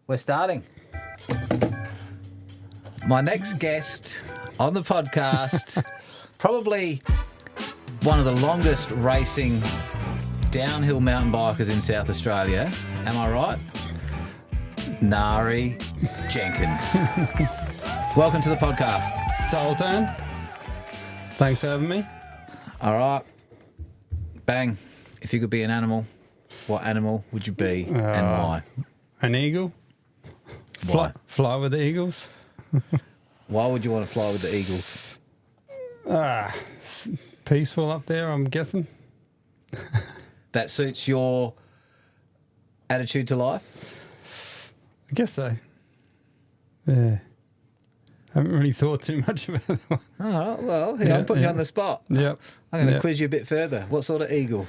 We're starting. My next guest on the podcast, probably one of the longest racing downhill mountain bikers in South Australia. Am I right? Ngari Jenkins. Welcome to the podcast. Sultan. Thanks for having me. All right. Bang. If you could be an animal, what animal would you be and why? An eagle. Why? Fly with the eagles. Why would you want to fly with the eagles? Peaceful up there, I'm guessing. That suits your attitude to life? I guess so. Yeah. Haven't really thought too much about that one. All right, well, here, I'm putting you on the spot. Yep. I'm going to quiz you a bit further. What sort of eagle?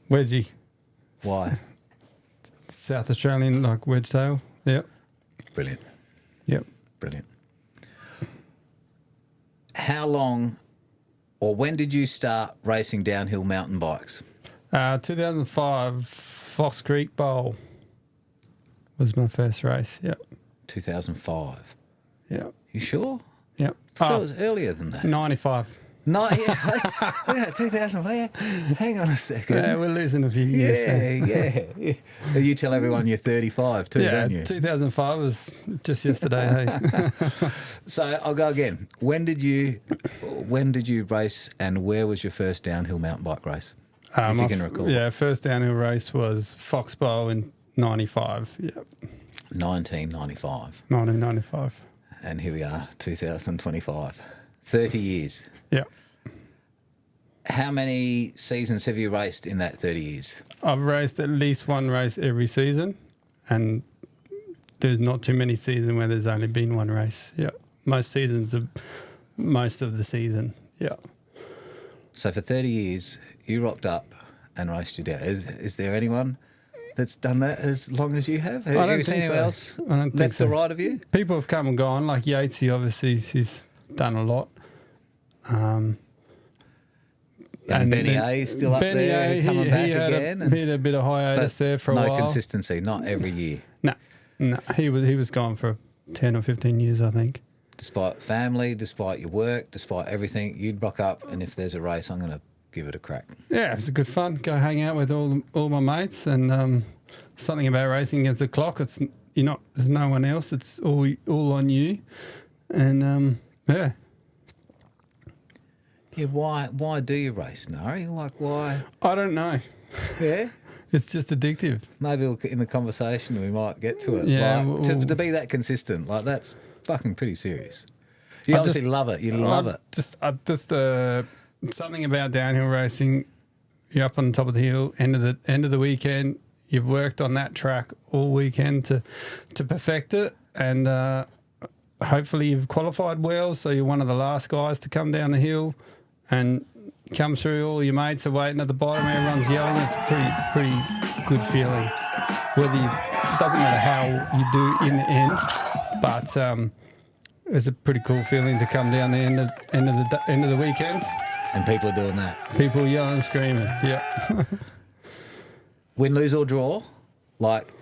Wedgie. Why? South Australian, like wedgetail. Yep. Brilliant. Yep. Brilliant. How long or when did you start racing downhill mountain bikes? 2005, Fox Creek Bowl was my first race. Yep. 2005. Yep. You sure? Yep. I thought it was earlier than that. 95. No, yeah. 2005. Hang on a second. Yeah, we're losing a few years. Yeah. You tell everyone you're 35 too, don't you? 2005 was just yesterday. Hey. So I'll go again. When did you race, and where was your first downhill mountain bike race? If you can recall. Yeah, first downhill race was Fox Bowl in 95. Yep. 1995. 1995. And here we are, 2025. 30 years. Yeah. How many seasons have you raced in that 30 years? I've raced at least one race every season, and there's not too many seasons where there's only been one race. Yeah. Most seasons are most of the season. Yeah. So for 30 years, you rocked up and raced you down. Is there anyone that's done that as long as you have? Have you seen anyone else left or right of you? People have come and gone, like Yatesy, obviously, he's done a lot. And Benny A is still up there, coming back again. He had a bit of hiatus there for a while. No consistency, not every year. No, he was gone for 10 or 15 years, I think. Despite family, despite your work, despite everything, you'd rock up, and if there's a race, I'm going to give it a crack. Yeah, it's good fun. Go hang out with all my mates, and something about racing against the clock. There's no one else. It's all on you, and yeah. Yeah, why do you race, Ngari? Like, why? I don't know. Yeah? It's just addictive. Maybe in the conversation we might get to it. Yeah, like, to be that consistent, like, that's fucking pretty serious. You obviously love it. You love it. Just something about downhill racing. You're up on the top of the hill, end of the weekend. You've worked on that track all weekend to perfect it, and hopefully you've qualified well, so you're one of the last guys to come down the hill. And come through, all your mates are waiting at the bottom, everyone's yelling. It's a pretty good feeling. It doesn't matter how you do in the end, but it's a pretty cool feeling to come down the end of the weekend. And people are doing that. People yelling and screaming, yeah. Win, lose or draw? Like,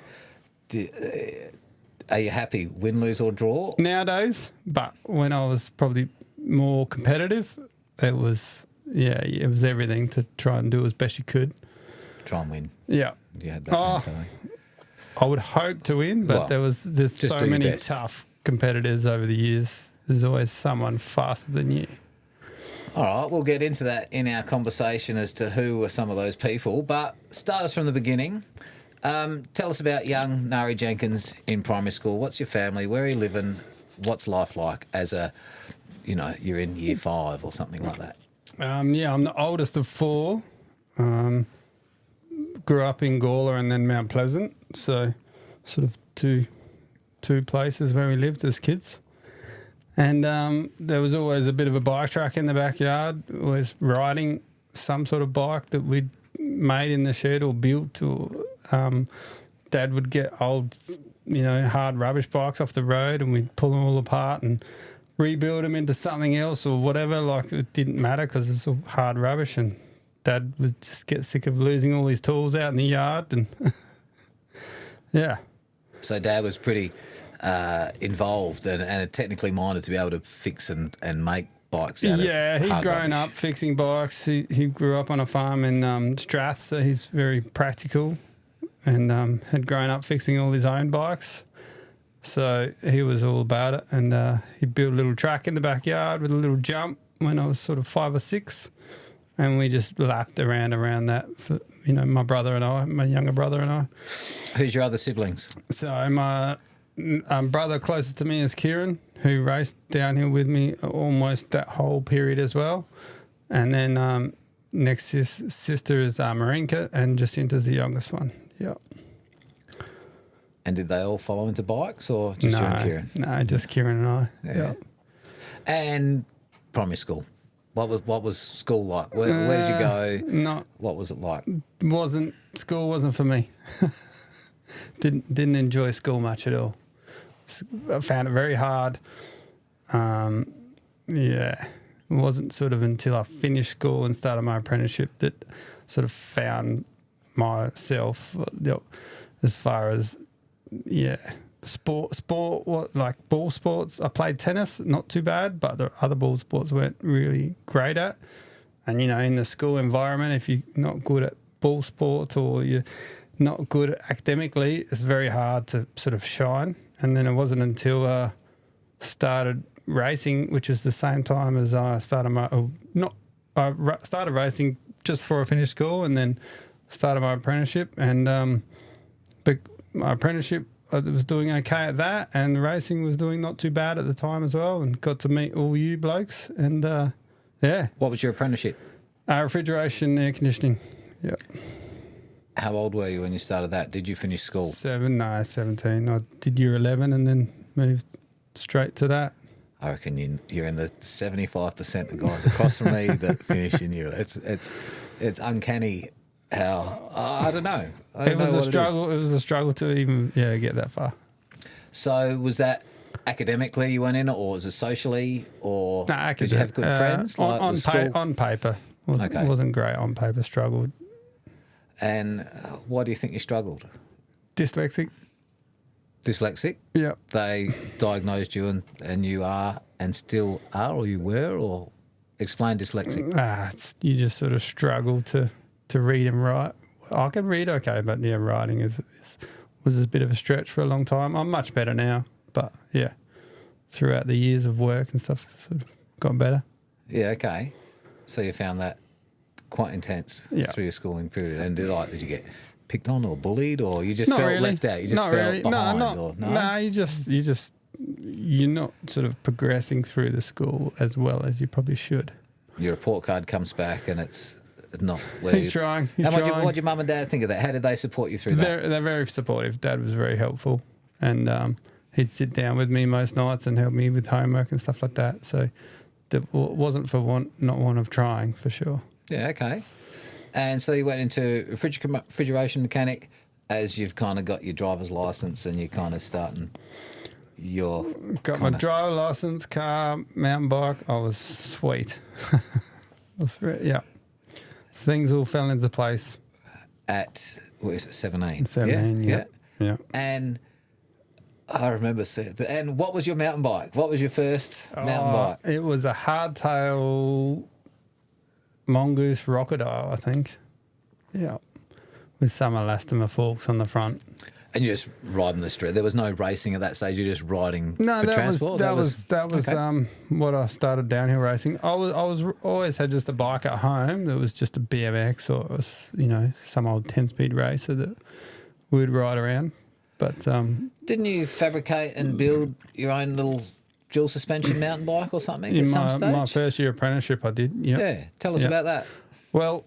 are you happy, win, lose or draw? Nowadays, but when I was probably more competitive, it was everything to try and do as best you could. Try and win. Yeah. You had that mentality. I would hope to win, but there's so many tough competitors over the years. There's always someone faster than you. All right, we'll get into that in our conversation as to who are some of those people, but start us from the beginning. Tell us about young Ngari Jenkins in primary school. What's your family? Where are you living? What's life like as you're in year 5 or something like that? I'm the oldest of 4. Grew up in Gawler and then Mount Pleasant, so sort of two places where we lived as kids. And there was always a bit of a bike track in the backyard. Always riding some sort of bike that we'd made in the shed or built, or Dad would get old, hard rubbish bikes off the road, and we'd pull them all apart and rebuild them into something else or whatever. Like, it didn't matter because it's all hard rubbish, and Dad would just get sick of losing all his tools out in the yard. And yeah, So Dad was pretty involved and technically minded to be able to fix and make bikes out of he'd hard grown rubbish. up fixing bikes. He grew up on a farm in Strath, so he's very practical and had grown up fixing all his own bikes. So he was all about it, and he built a little track in the backyard with a little jump when I was sort of 5 or 6, and we just lapped around that for, my brother and I, my younger brother and I. Who's your other siblings? So my brother closest to me is Kieran, who raced downhill with me almost that whole period as well. And then next sister is Marinka, and Jacinta's the youngest one. Yeah. And did they all follow into bikes or just you and Kieran? No, just Kieran and I. Yeah. And primary school. What was school like? Where did you go? What was it like? School wasn't for me. Didn't enjoy school much at all. I found it very hard. It wasn't sort of until I finished school and started my apprenticeship that sort of found myself, as far as sport, like ball sports. I played tennis, not too bad, but the other ball sports weren't really great at. And, in the school environment, if you're not good at ball sports or you're not good academically, it's very hard to sort of shine. And then it wasn't until I started racing, which is the same time as I started started racing just before I finished school, and then started my apprenticeship. And but my apprenticeship, I was doing okay at that, and racing was doing not too bad at the time as well, and got to meet all you blokes. And What was your apprenticeship? Refrigeration, air conditioning. Yeah. How old were you when you started that? Did you finish school? 17. I did year 11 and then moved straight to that. I reckon you're in the 75% of guys across from me that finish in year. It's uncanny how I don't know. It was a struggle. It was a struggle to even get that far. So was that academically you went in, or was it socially, or did you have good friends? On paper, wasn't great on paper. Struggled. And why do you think you struggled? Dyslexic. Yeah. They diagnosed you and you are and still are, or you were, or explain dyslexic. You just sort of struggle to read and write. I can read okay, but writing was a bit of a stretch for a long time. I'm much better now, but throughout the years of work and stuff, sort of got better. Yeah, okay. So you found that quite intense through your schooling period. And did you get picked on or bullied, or you just not felt really. left out? You just not felt really. behind? You're not sort of progressing through the school as well as you probably should. Your report card comes back and it's not where He's trying. And what did your mum and dad think of that? How did they support you through that? They're very supportive. Dad was very helpful, and he'd sit down with me most nights and help me with homework and stuff like that. So it wasn't for want of trying, for sure. Yeah, okay. And so you went into refrigeration mechanic as you've kind of got your driver's license and you're kind of starting your... Got my driver license, car, mountain bike. I was sweet. Things all fell into place. At, what is it, 17? 17, yeah. And I remember seeing... And what was your mountain bike? What was your first mountain bike? It was a hardtail Mongoose Crocodile, I think. Yeah. With some elastomer forks on the front. And you're just riding the street. There was no racing at that stage. You're just riding for transport. That was okay. What I started downhill racing. I was always had just a bike at home that was just a BMX or some old 10-speed racer that we'd ride around. But didn't you fabricate and build your own little dual suspension mountain bike or something at some stage? My first year apprenticeship, I did. Yep. Yeah, tell us about that. Well,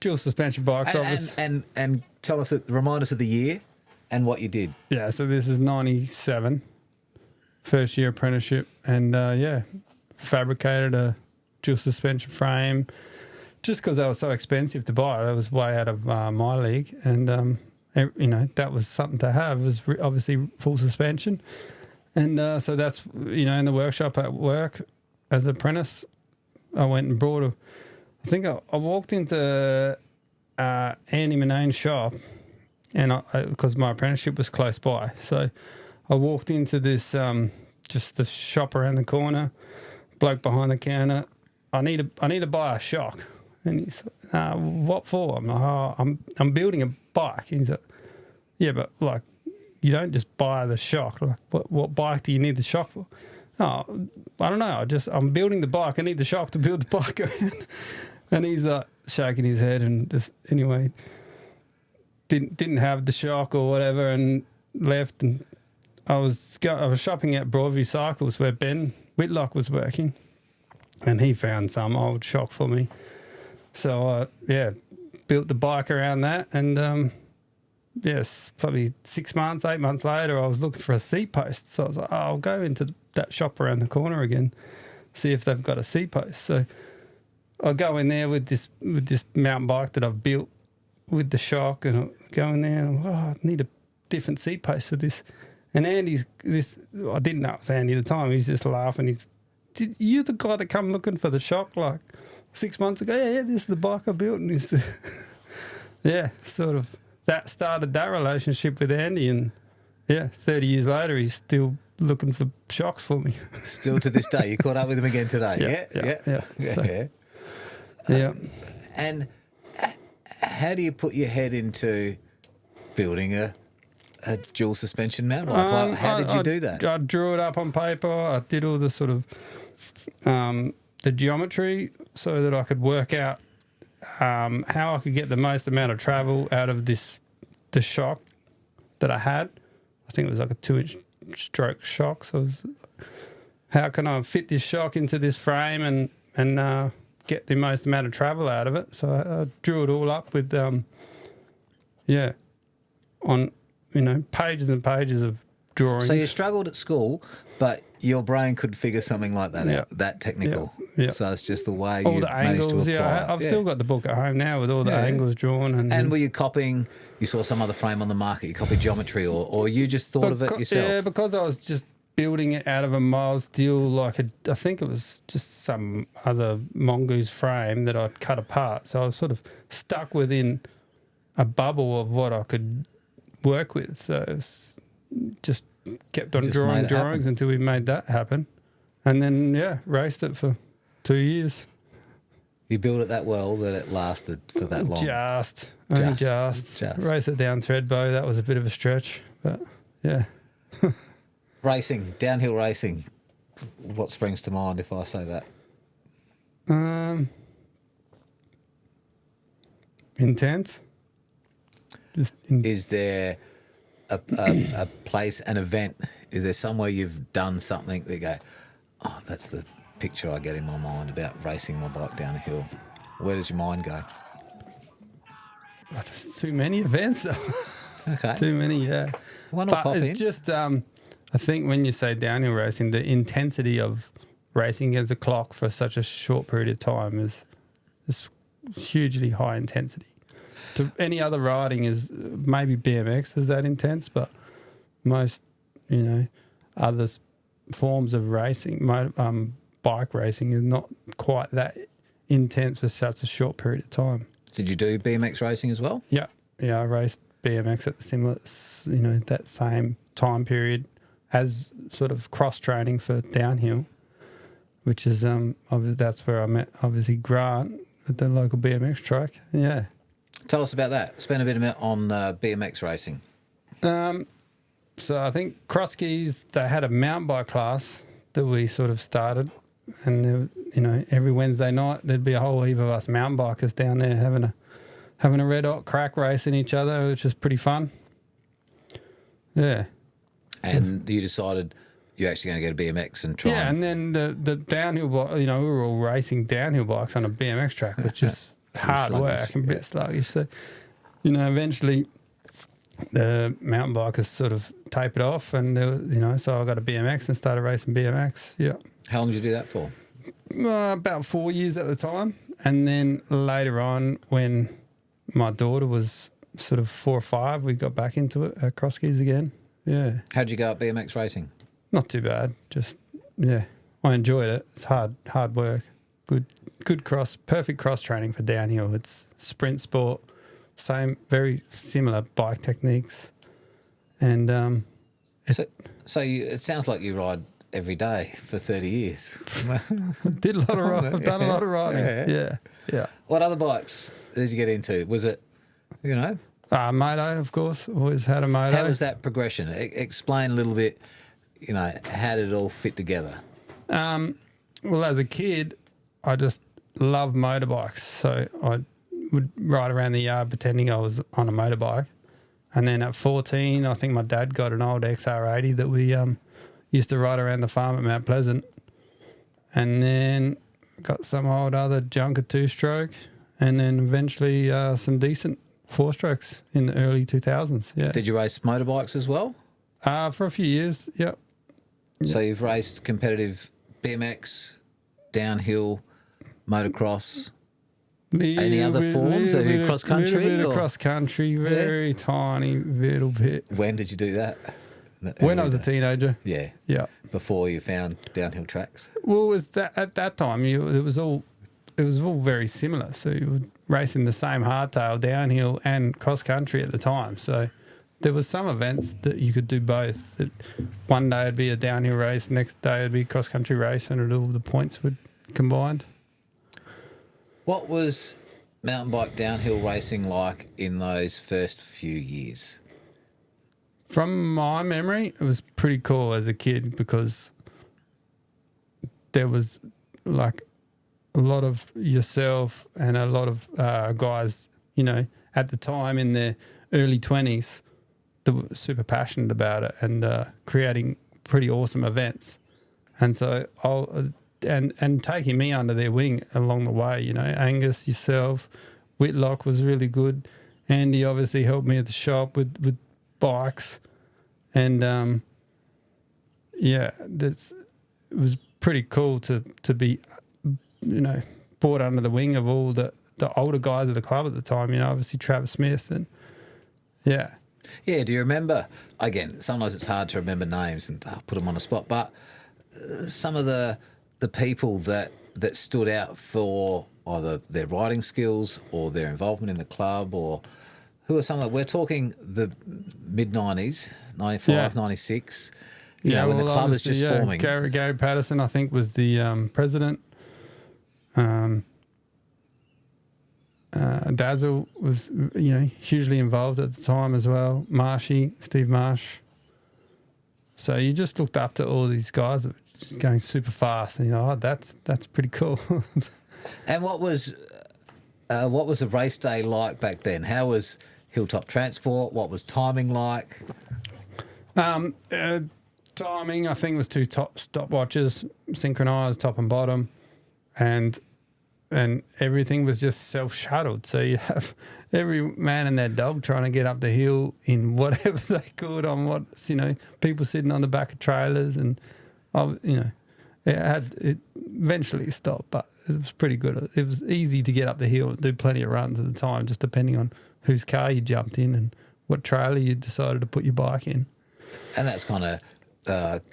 dual suspension bikes. And tell us, remind us of the year and what you did. Yeah, so this is 97, first year apprenticeship, and fabricated a dual suspension frame just because they were so expensive to buy. That was way out of my league, and that was something to have. It was obviously full suspension, and so that's in the workshop at work as an apprentice, I went and brought I walked into Andy Manane's shop and because my apprenticeship was close by, so I walked into this just the shop around the corner. Bloke behind the counter, I need to buy a shock, and he's what for? I'm like, I'm building a bike. He's like, yeah, but like you don't just buy the shock. Like what bike do you need the shock for? Oh, I don't know. I'm building the bike. I need the shock to build the bike around. And he's like shaking his head and just anyway didn't have the shock or whatever and left. And I was shopping at Broadview Cycles where Ben Whitlock was working, and he found some old shock for me. So I built the bike around that, and yes, probably 8 months later, I was looking for a seat post. So I was like, I'll go into that shop around the corner again, see if they've got a seat post. So I go in there with this mountain bike that I've built with the shock, and I go in there and I need a different seat post for this. And Andy's I didn't know it was Andy at the time. He's just laughing. You the guy that come looking for the shock like 6 months ago? Yeah, this is the bike I built. And he's, sort of that started that relationship with Andy. And 30 years later, he's still looking for shocks for me. Still to this day. You caught up with him again today? Yeah. And how do you put your head into building a dual suspension mountain bike? Like, how did you do that? I drew it up on paper. I did all the sort of the geometry so that I could work out how I could get the most amount of travel out of the shock that I had. I think it was like a 2-inch stroke shock. So how can I fit this shock into this frame and get the most amount of travel out of it? So I drew it all up with on pages and pages of drawings. So you struggled at school, but your brain could figure something like that out, that technical. Yeah. So it's just the way all you the managed angles, to apply. I've still got the book at home now with all the angles drawn. And were you copying, you saw some other frame on the market, you copied geometry, or you just thought of it yourself? Yeah, because I was just building it out of a mild steel, I think it was just some other mongoose frame that I'd cut apart. So I was sort of stuck within a bubble of what I could work with. So it was just kept on drawing drawings until we made that happen. And then, raced it for 2 years. You built it that well that it lasted for that long? Just. Race it down Threadbow, that was a bit of a stretch, but yeah. Racing, downhill racing, what springs to mind if I say that? Intense. Is there a place, an event? Is there somewhere you've done something that you go, oh, that's the picture I get in my mind about racing my bike down a hill? Where does your mind go? Oh, there's too many events. Okay. Too many, yeah. But it's just, I think when you say downhill racing, the intensity of racing against the clock for such a short period of time is hugely high intensity. To any other riding is maybe BMX is that intense, but most, other forms of racing, bike racing is not quite that intense for such a short period of time. Did you do BMX racing as well? Yeah, I raced BMX at the similar, that same time period as sort of cross training for downhill, which is obviously that's where I met obviously Grant at the local BMX track. Yeah. Tell us about that. Spend a bit of it on BMX racing. So I think cross skis, they had a mountain bike class that we sort of started, and every Wednesday night there'd be a whole heap of us mountain bikers down there having a red hot crack racing each other, which was pretty fun. Yeah. And you decided you're actually going to get a BMX and try. Yeah, and then the downhill bike, we were all racing downhill bikes on a BMX track, which is hard work and a bit sluggish. So, eventually the mountain bikers sort of tapered off, and so I got a BMX and started racing BMX. Yeah. How long did you do that for? About 4 years at the time, and then later on, when my daughter was sort of 4 or 5, we got back into it at cross skis again. Yeah. How'd you go at BMX racing? Not too bad. Just I enjoyed it. It's hard work. Good perfect cross training for downhill. It's sprint sport, same, very similar bike techniques. And it sounds like you ride every day for 30 years. did a lot of riding. I've done a lot of riding. Yeah. What other bikes did you get into? Was it, Moto, of course. Always had a moto. How was that progression? Explain a little bit, how did it all fit together? Well, as a kid, I just loved motorbikes. So I would ride around the yard pretending I was on a motorbike. And then at 14, I think my dad got an old XR80 that we used to ride around the farm at Mount Pleasant. And then got some old other junker two-stroke. And then eventually some decent four-strokes in the early 2000s, yeah. Did you race motorbikes as well? For a few years, yep. So you've raced competitive BMX, downhill, motocross, any other forms? Have you cross country? A little bit of cross country, very tiny little bit. When did you do that? When I was a teenager. Yeah. Yeah. Before you found downhill tracks? Well, it was that at that time it was all very similar. So you were racing the same hardtail downhill and cross country at the time. So there was some events that you could do both. That one day it'd be a downhill race, next day it'd be a cross country race, and all the points would combined. What was mountain bike downhill racing like in those first few years? From my memory, it was pretty cool as a kid because there was like a lot of yourself and a lot of guys, at the time in their early 20s that were super passionate about it and creating pretty awesome events. And so and taking me under their wing along the way, Angus, yourself, Whitlock was really good. Andy obviously helped me at the shop with bikes. And, it was pretty cool to be, brought under the wing of all the older guys of the club at the time, obviously Travis Smith and, yeah. Yeah, do you remember, again, sometimes it's hard to remember names and put them on the spot, but some of the people that stood out for either their riding skills or their involvement in the club, or who are some of, we're talking the mid-90s, 95, 96, when the club is just forming. Gary Patterson, I think, was the president. Dazzle was, hugely involved at the time as well. Steve Marsh. So you just looked up to all these guys that were just going super fast, and that's pretty cool. And what was the race day like back then? How was Hilltop Transport? What was timing like? Timing, I think, was two stopwatches, synchronized top and bottom, and everything was just self-shuttled. So you have every man and their dog trying to get up the hill in whatever they could on people sitting on the back of trailers, and it eventually stopped, but it was pretty good. It was easy to get up the hill and do plenty of runs at the time, just depending on whose car you jumped in and what trailer you decided to put your bike in. And that's kind of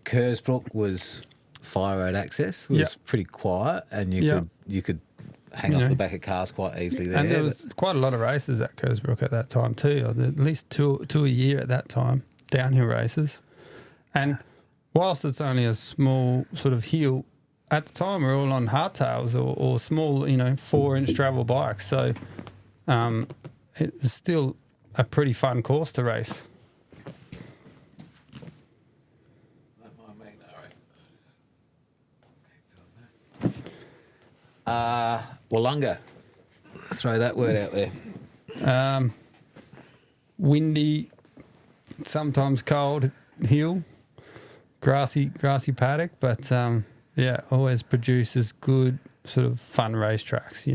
Kersbrook was fire road access, was pretty quiet, and you could hang off the back of cars quite easily there. And there was quite a lot of races at Kersbrook at that time too, at least two a year at that time, downhill races. And whilst it's only a small sort of hill, at the time we're all on hardtails or small, 4-inch travel bikes. So it was still a pretty fun course to race. Wollonga. Throw that word out there. Windy, sometimes cold hill, grassy paddock, but always produces good sort of fun racetracks.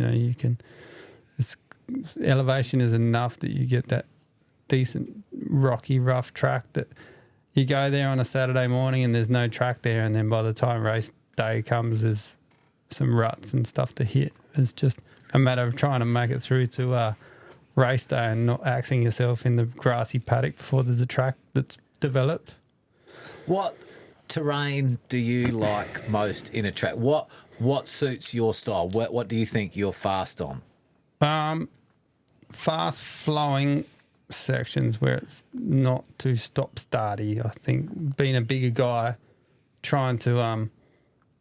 Elevation is enough that you get that decent rocky rough track that you go there on a Saturday morning and there's no track there, and then by the time race day comes there's some ruts and stuff to hit. It's just a matter of trying to make it through to race day and not axing yourself in the grassy paddock before there's a track that's developed. What terrain do you like most in a track? What suits your style? What do you think you're fast on? fast flowing sections where it's not too stop-starty. I think being a bigger guy, trying to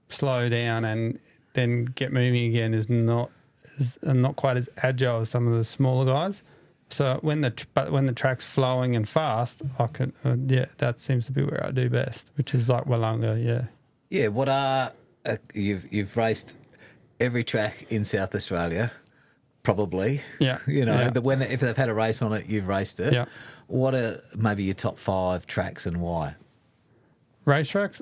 slow down and then get moving again is not quite as agile as some of the smaller guys. So when the track's flowing and fast, I can that seems to be where I do best, which is like Wollonga. Yeah. Yeah. What are you've raced every track in South Australia, probably. Yeah. You know, Yeah. if they've had a race on it, you've raced it. Yeah. What are maybe your top 5 tracks and why? Racetracks?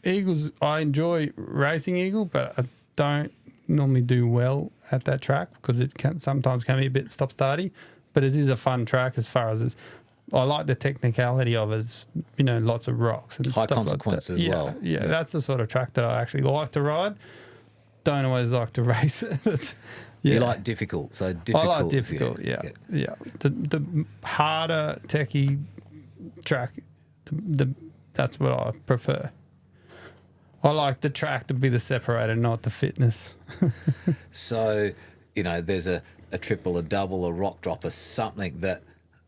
Eagles, I enjoy racing Eagle, but I don't normally do well at that track because it sometimes can be a bit stop-starty, but it is a fun track as far as I like the technicality of it. It's, lots of rocks and High stuff consequence like as that. well. Yeah, that's the sort of track that I actually like to ride. Don't always like to race it. You like difficult, so difficult. I like difficult, yeah. The harder, techie track, that's what I prefer. I like the track to be the separator, not the fitness. So, there's a triple, a double, a rock drop, or something that,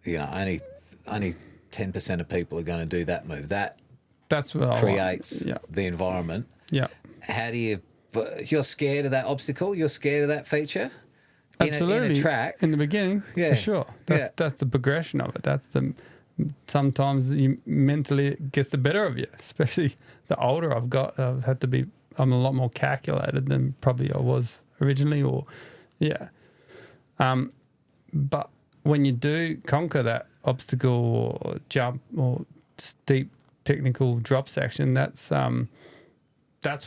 only 10% of people are going to do that move. That's what creates I like. the environment. Yeah. How do you? You're scared of that obstacle. You're scared of that feature. Absolutely. In a track in the beginning, for sure. That's the progression of it. Sometimes you mentally it gets the better of you, especially the older I've got. I'm a lot more calculated than probably I was originally, but when you do conquer that obstacle or jump or steep technical drop section, that's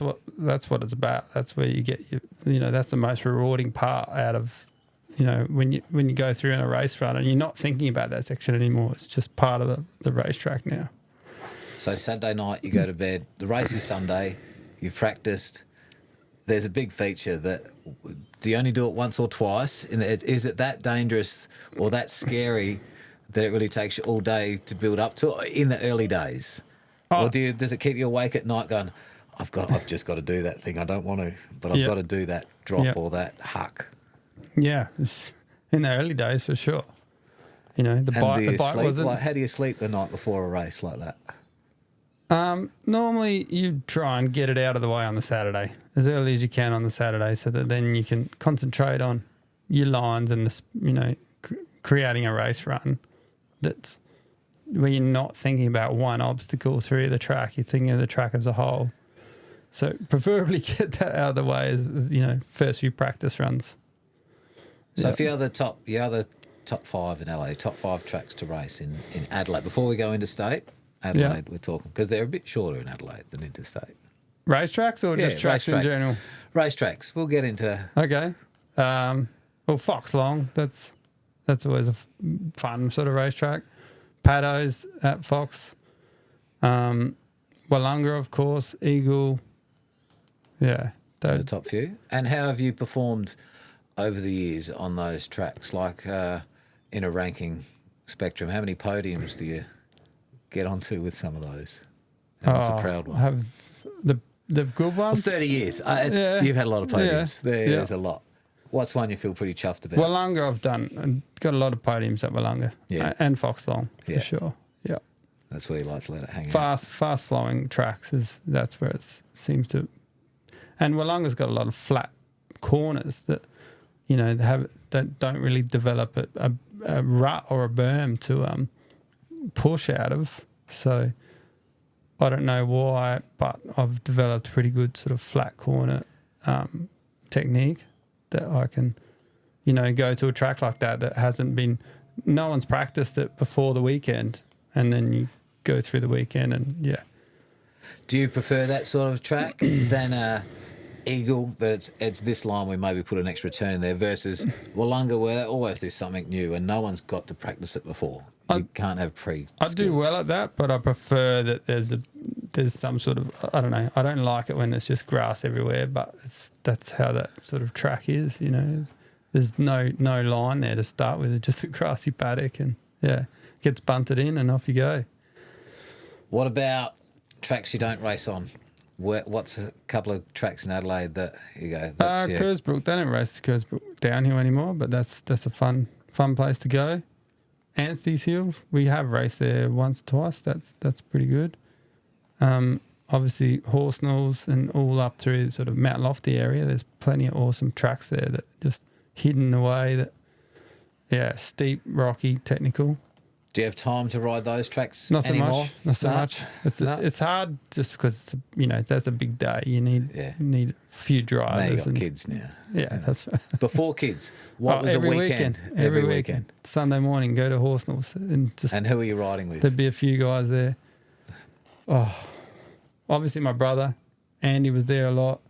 what it's about. That's where you get that's the most rewarding part out of when you go through in a race run and you're not thinking about that section anymore. It's just part of the racetrack now. So Saturday night you go to bed. The race is Sunday. You've practiced. There's a big feature that do you only do it once or twice? Is it that dangerous or that scary that it really takes you all day to build up to it in the early days? Or does it keep you awake at night going, I've just got to do that thing. I don't want to, but I've got to do that drop or that huck. Yeah, it's in the early days for sure. The bike wasn't. How do you sleep the night before a race like that? Normally you try and get it out of the way on the Saturday as early as you can on the Saturday, so that then you can concentrate on your lines and creating a race run that's where you're not thinking about one obstacle through the track. You're thinking of the track as a whole. So preferably get that out of the way as first few practice runs. So for your other top 5 in LA, top 5 tracks to race in Adelaide, before we go interstate, Adelaide we're talking, because they're a bit shorter in Adelaide than interstate. Racetracks or just tracks in general? Racetracks. We'll get into... Okay. Well, Fox Long, that's always a fun sort of racetrack. Paddo's at Fox. Wollonga, of course. Eagle. Yeah. The top few. And how have you performed over the years on those tracks, like in a ranking spectrum? How many podiums do you get onto with some of those? And what's a proud one? Have the good ones? 30 years. You've had a lot of podiums. There's a lot. What's one you feel pretty chuffed about? Wollonga I've done. Got a lot of podiums at Wollonga. Yeah. And Fox Long, for sure. Yeah. That's where you like to let it hang out. Fast flowing tracks that's where it seems to. And Wollonga's got a lot of flat corners that that don't really develop a rut or a berm to push out of. So I don't know why, but I've developed a pretty good sort of flat corner technique that I can, go to a track like that hasn't been, no one's practiced it before the weekend, and then you go through the weekend and Do you prefer that sort of track than Eagle, that it's this line we maybe put an extra turn in there, versus Wollonga where they always do something new and no one's got to practice it before? You can't have I do well at that, but I prefer that there's some sort of, I don't know, I don't like it when it's just grass everywhere, but that's how that sort of track is, There's no line there to start with, it's just a grassy paddock and gets bunted in and off you go. What about tracks you don't race on? What's a couple of tracks in Adelaide that you go? That's Kersbrook. They don't race the Kersbrook downhill anymore, but that's a fun place to go. Anstey's Hill, we have raced there once or twice. That's pretty good. Obviously Horsnells and all up through sort of Mount Lofty area. There's plenty of awesome tracks there that just hidden away. Steep, rocky, technical. Do you have time to ride those tracks Not so anymore? Not so much. It's hard just because that's a big day. You need a few drivers. Now you got kids now. Yeah, that's right. Before kids, what was a weekend? Every weekend. Sunday morning, go to Horsnells and who are you riding with? There'd be a few guys there. Oh, obviously my brother, Andy was there a lot.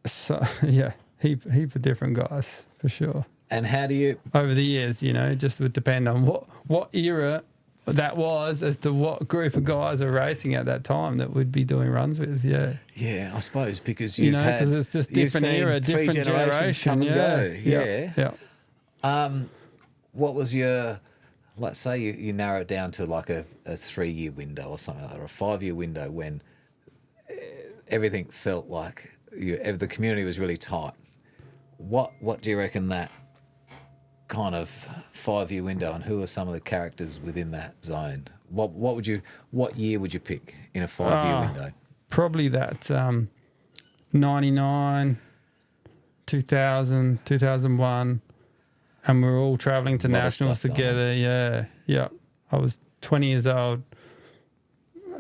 So yeah, heap of different guys for sure. And how do you... Over the years, just would depend on what era that was as to what group of guys are racing at that time that we'd be doing runs with, yeah. Yeah, I suppose, because you've had... because it's just different era, different generation. Yeah. What was your... Let's say you narrow it down to like a 3-year window or something like that, or a 5-year window when everything felt like the community was really tight. What do you reckon that kind of 5-year window, and who are some of the characters within that zone? What year would you pick in a 5-year window? Probably that 99, 2000, 2001, and we were all travelling to nationals together. Yeah. I was 20 years old,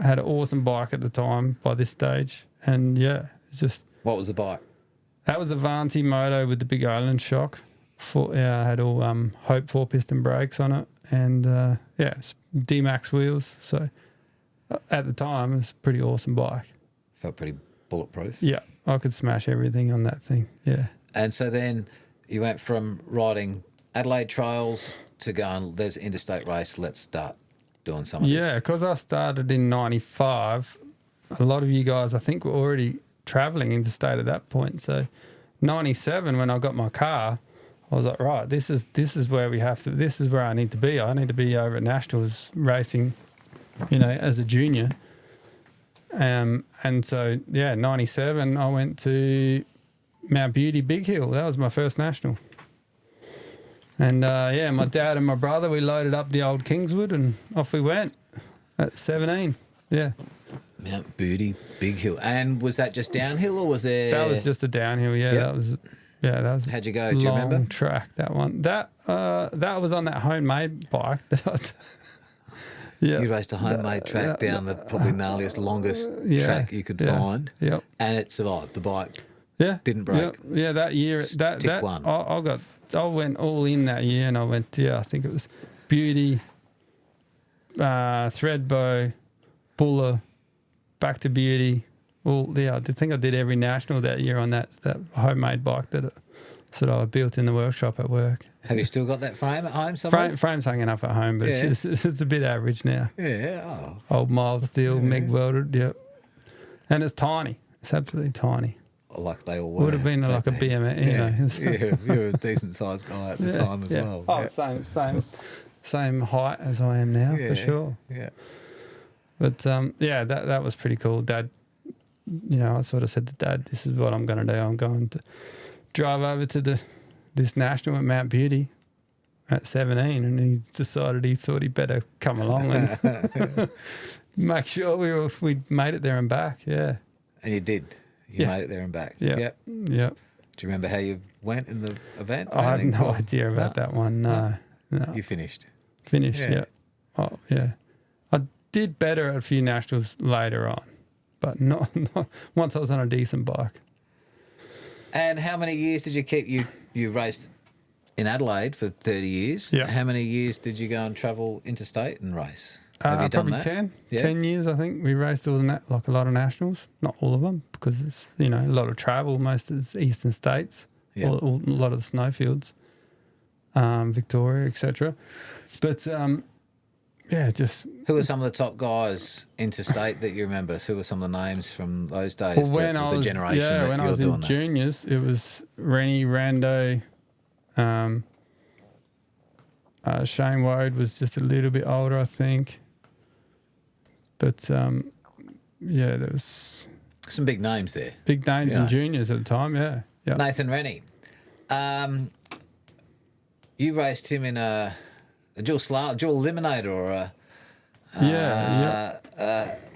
had an awesome bike at the time by this stage, and it's just... What was the bike? That was a Vanti Moto with the big island shock. I had all Hope 4-piston brakes on it, and D-Max wheels. So at the time, it was a pretty awesome bike. Felt pretty bulletproof. Yeah, I could smash everything on that thing, yeah. And so then you went from riding Adelaide trails to going, there's an interstate race, let's start doing some of this. Yeah, because I started in 95, a lot of you guys, I think, were already travelling interstate at that point. So 97, when I got my car, I was like, right, this is where we have to, this is where I need to be. I need to be over at Nationals racing, as a junior. And so, 97, I went to Mount Beauty Big Hill. That was my first national. And, my dad and my brother, we loaded up the old Kingswood and off we went at 17. Yeah. Mount Beauty Big Hill. And was that just downhill or was there... That was just a downhill, yeah. Yep. That was How'd you go? Do you remember? Long track, that one. That was on that homemade bike that I... Yeah. You raced a homemade track down the probably gnarliest, longest track you could find. Yep. And it survived. The bike didn't break. Yep. Yeah, that year. That one. I went all in that year, and I went, I think it was Beauty, Threadbow, Buller, back to Beauty. I think I did every national that year on that homemade bike that I built in the workshop at work. Have you still got that frame at home somewhere? Frame's hanging up at home, but it's a bit average now. Yeah. Old mild steel, MIG welded, yep. And it's tiny. It's absolutely tiny. Like they all were. Would have been like a BMX, You're a decent sized guy at the time as well. Oh, same height as I am now, for sure. Yeah. But that was pretty cool. Dad, I sort of said to Dad, this is what I'm going to do. I'm going to drive over to this national at Mount Beauty at 17, and he decided he thought he'd better come along and make sure we made it there and back. Yeah. And you did. You made it there and back. Yeah. Yep. Do you remember how you went in the event? I have no idea about that one. No. You finished. Yeah. Oh, yeah. I did better at a few nationals later on, but not once I was on a decent bike. And how many years did you keep? You raced in Adelaide for 30 years. Yeah. How many years did you go and travel interstate and race? Have you done probably that? 10. Yeah. 10 years, I think. We raced all like a lot of nationals. Not all of them, because it's, a lot of travel. Most of it's eastern states. Yeah. A lot of the snowfields. Victoria, etc. But, just... Who were some of the top guys interstate that you remember? Who were some of the names from those days? Well, when I was in juniors, it was Rennie, Rando, Shane Wade was just a little bit older, I think. But yeah, there was Some big names there. big names Yeah. in juniors at the time. Yeah, yeah. Nathan Rennie. You raced him in a dual eliminator or a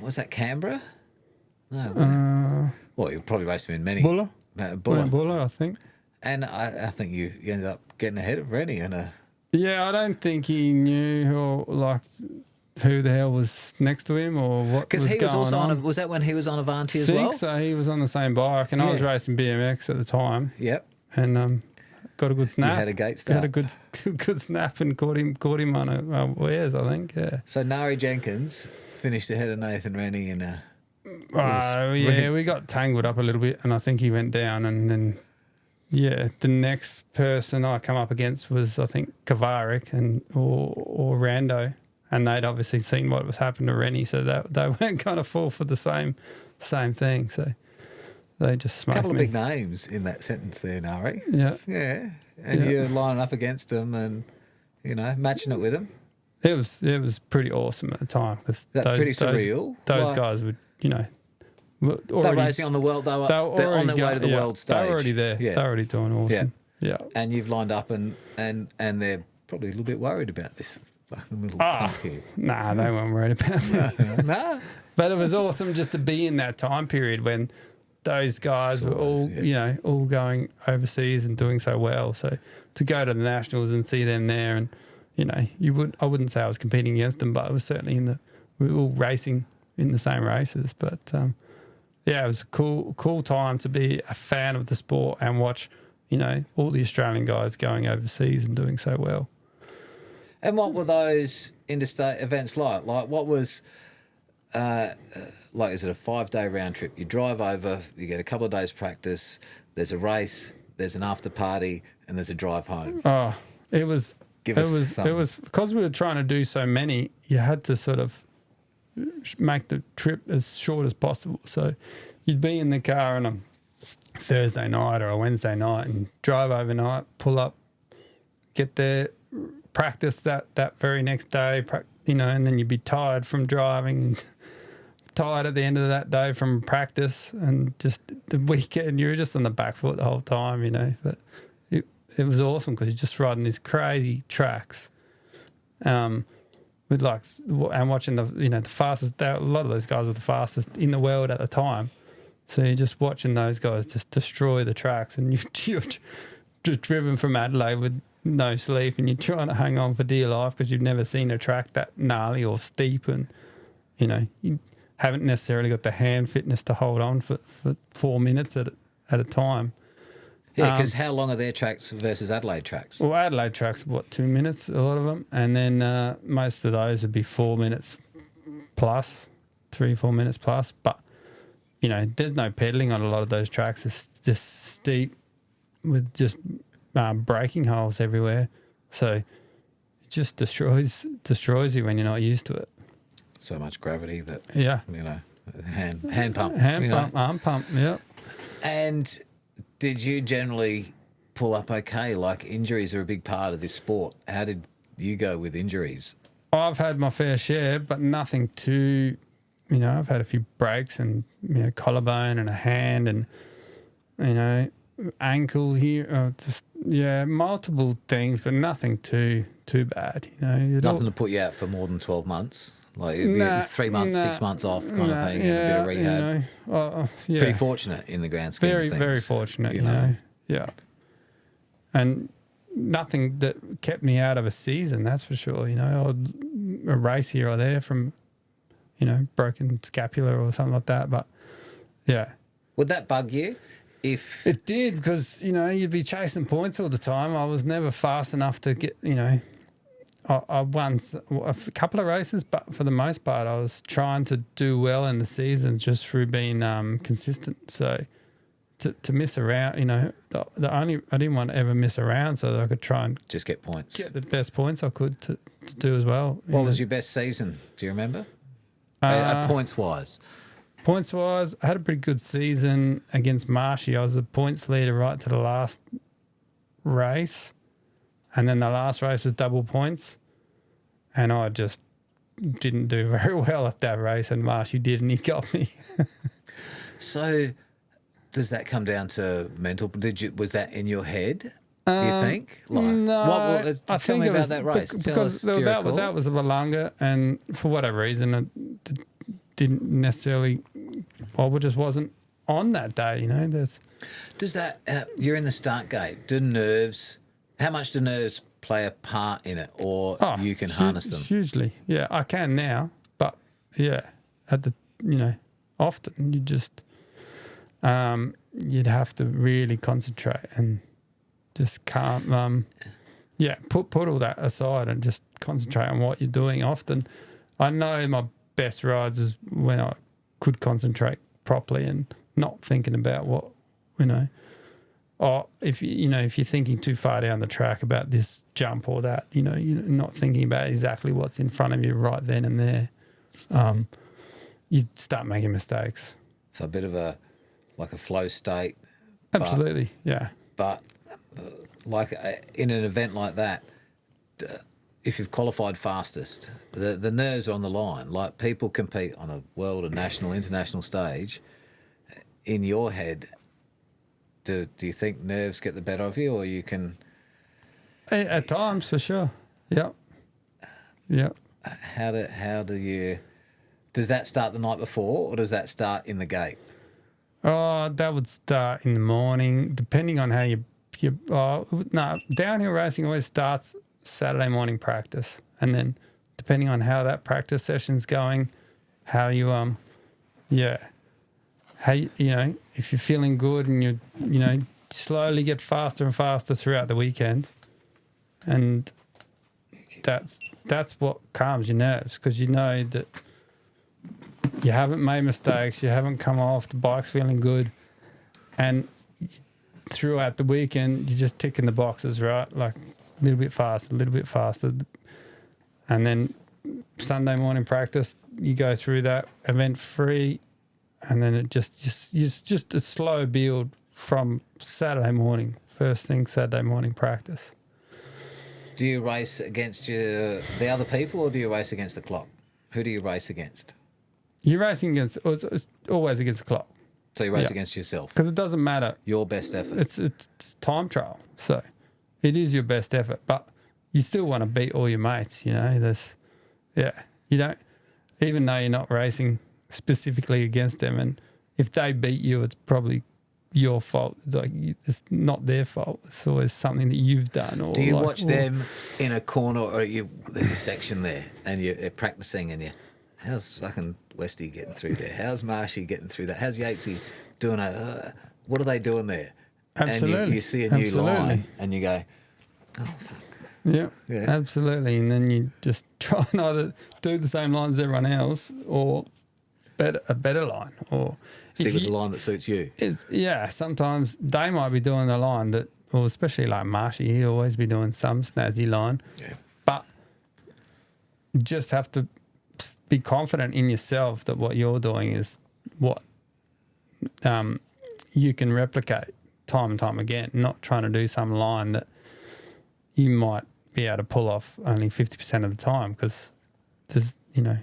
was that Canberra? No. Well, you probably raced him in many. Buller, Buller. Buller, I think. And I think you ended up getting ahead of Rennie in a. Yeah, I don't think he knew who the hell was next to him or what was Because he was going also on. was that when he was on Avanti as I think well? so. He was on the same bike, and I was Yeah. racing BMX at the time, Yep. and got a good snap. had a gate Got start. a good snap and caught him on a wares, I think. Yeah. So Ngari Jenkins finished ahead of Nathan Rennie in a. Yeah, we got tangled up a little bit, and I think he went down, and then the next person I come up against was I think Kavarik or Rando, and they'd obviously seen what was happening to Rennie, so that they weren't going to fall for the same thing. So they just A smoked couple of me. big names in that sentence there, Ngari. Yeah, Yeah, and Yeah. you're lining up against them and matching it with them. it was pretty awesome at the time because That's pretty surreal. Those Like- guys would were They're already, racing on the world. They're on already their way to the yeah, world stage. They were already there. Yeah. They were already doing awesome. Yeah. And you've lined up and they're probably a little bit worried about this fucking little punk here. Nah, they weren't worried about that. No. But it was awesome just to be in that time period when those guys were all, all going overseas and doing so well. So to go to the nationals and see them there, and I wouldn't say I was competing against them, but I was certainly we were all racing in the same races. But it was a cool time to be a fan of the sport and watch, all the Australian guys going overseas and doing so well. And what were those interstate events like? Like, what was, is it a 5-day round trip? You drive over, you get a couple of days practice, there's a race, there's an after party, and there's a drive home. Oh, it was because we were trying to do so many, you had to sort of make the trip as short as possible. So you'd be in the car on a Thursday night or a Wednesday night and drive overnight, pull up, get there, practice that very next day, and then you'd be tired from driving and tired at the end of that day from practice, and just the weekend you were just on the back foot the whole time, But it was awesome because you're just riding these crazy tracks, with and watching the fastest. A lot of those guys were the fastest in the world at the time, so you're just watching those guys just destroy the tracks, and you're just driven from Adelaide with no sleep, and you're trying to hang on for dear life because you've never seen a track that gnarly or steep, and you haven't necessarily got the hand fitness to hold on for 4 minutes at a time. Yeah, because how long are their tracks versus Adelaide tracks? Well, Adelaide tracks, 2 minutes, a lot of them. And then most of those would be 4 minutes plus, 3-4 minutes plus. But, there's no pedaling on a lot of those tracks. It's just steep with just braking holes everywhere. So it just destroys you when you're not used to it. So much gravity that, hand pump. Pump, arm pump, yeah. And did you generally pull up okay? Like, injuries are a big part of this sport. How did you go with injuries? I've had my fair share, but nothing too, I've had a few breaks and, collarbone and a hand and, ankle here, multiple things, but nothing too bad, Nothing to put you out for more than 12 months? Like, it'd be 3 months, 6 months off kind of thing, and a bit of rehab. Pretty fortunate in the grand scheme of things. Very fortunate, Yeah. And nothing that kept me out of a season, that's for sure. A race here or there from, broken scapula or something like that. But, yeah. Would that bug you? It did, because, you'd be chasing points all the time. I was never fast enough to get, I won a couple of races, but for the most part, I was trying to do well in the season just through being consistent. So to miss around, I didn't want to ever miss around, so that I could try and just get points, get the best points I could to do as well. What was your best season? Do you remember? Points wise. Points wise, I had a pretty good season against Marshy. I was the points leader right to the last race. And then the last race was double points, and I just didn't do very well at that race, and Marshy did, and he got me. So does that come down to mental? Was that in your head? Do you think? Like, No, I tell think me it about was that race. Tell us, because do you recall? that was a Wollonga, and for whatever reason, it didn't necessarily. Well, it just wasn't on that day. You know, Does that? You're in the start gate. How much do nerves play a part in it, or you can harness them? Hugely. Yeah, I can now, but yeah, often you just you'd have to really concentrate and just can't put all that aside and just concentrate on what you're doing. Often I know my best rides was when I could concentrate properly and not thinking about what, or if you're thinking too far down the track about this jump or that, you're not thinking about exactly what's in front of you right then and there, you start making mistakes. So a bit of a flow state. Absolutely, yeah. But in an event like that, if you've qualified fastest, the nerves are on the line. Like, people compete on a world and national, international stage. In your head, do you think nerves get the better of you, or you can? At times, for sure. Yep. How do you? Does that start the night before, or does that start in the gate? Oh, that would start in the morning, depending on how downhill racing always starts Saturday morning practice, and then depending on how that practice session's going, how you if you're feeling good and you slowly get faster and faster throughout the weekend, and that's what calms your nerves, because you know that you haven't made mistakes, you haven't come off, the bike's feeling good, and throughout the weekend you're just ticking the boxes, right? Like a little bit faster, and then Sunday morning practice you go through that event free, and then it just a slow build from Saturday morning, first thing Saturday morning practice. Do you race against the other people, or do you race against the clock? Who do you race against? You're racing against, it's always against the clock. So you race against yourself? Because it doesn't matter. Your best effort. It's time trial. So it is your best effort, but you still want to beat all your mates, you don't, even though you're not racing specifically against them, and if they beat you, it's probably your fault. Like, it's not their fault. It's always something that you've done. Or do you watch them in a corner, or there's a section there and they're practicing, and how's fucking Westy getting through there? How's Marshy getting through that? How's Yatesy doing what are they doing there? Absolutely. And you see a new line and you go, oh, fuck. Yeah, absolutely. And then you just try and either do the same line as everyone else, or a better line, or stick with the line that suits you. Sometimes they might be doing a line that, or especially like Marshy, he'll always be doing some snazzy line. Yeah. But you just have to be confident in yourself that what you're doing is what you can replicate time and time again, not trying to do some line that you might be able to pull off only 50% of the time, because there's no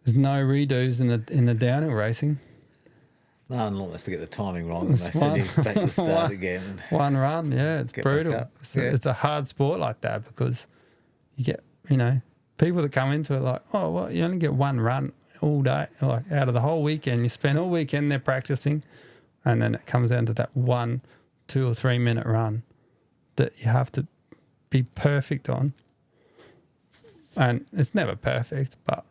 redos in the downhill racing. No, unless they get the timing wrong and they send you back to the start again. One run, it's brutal. It's a hard sport like that, because you get, people that come into it like, oh, well, you only get one run all day, like out of the whole weekend. You spend all weekend there practicing, and then it comes down to that 1, 2 or 3 minute run that you have to be perfect on. And it's never perfect, but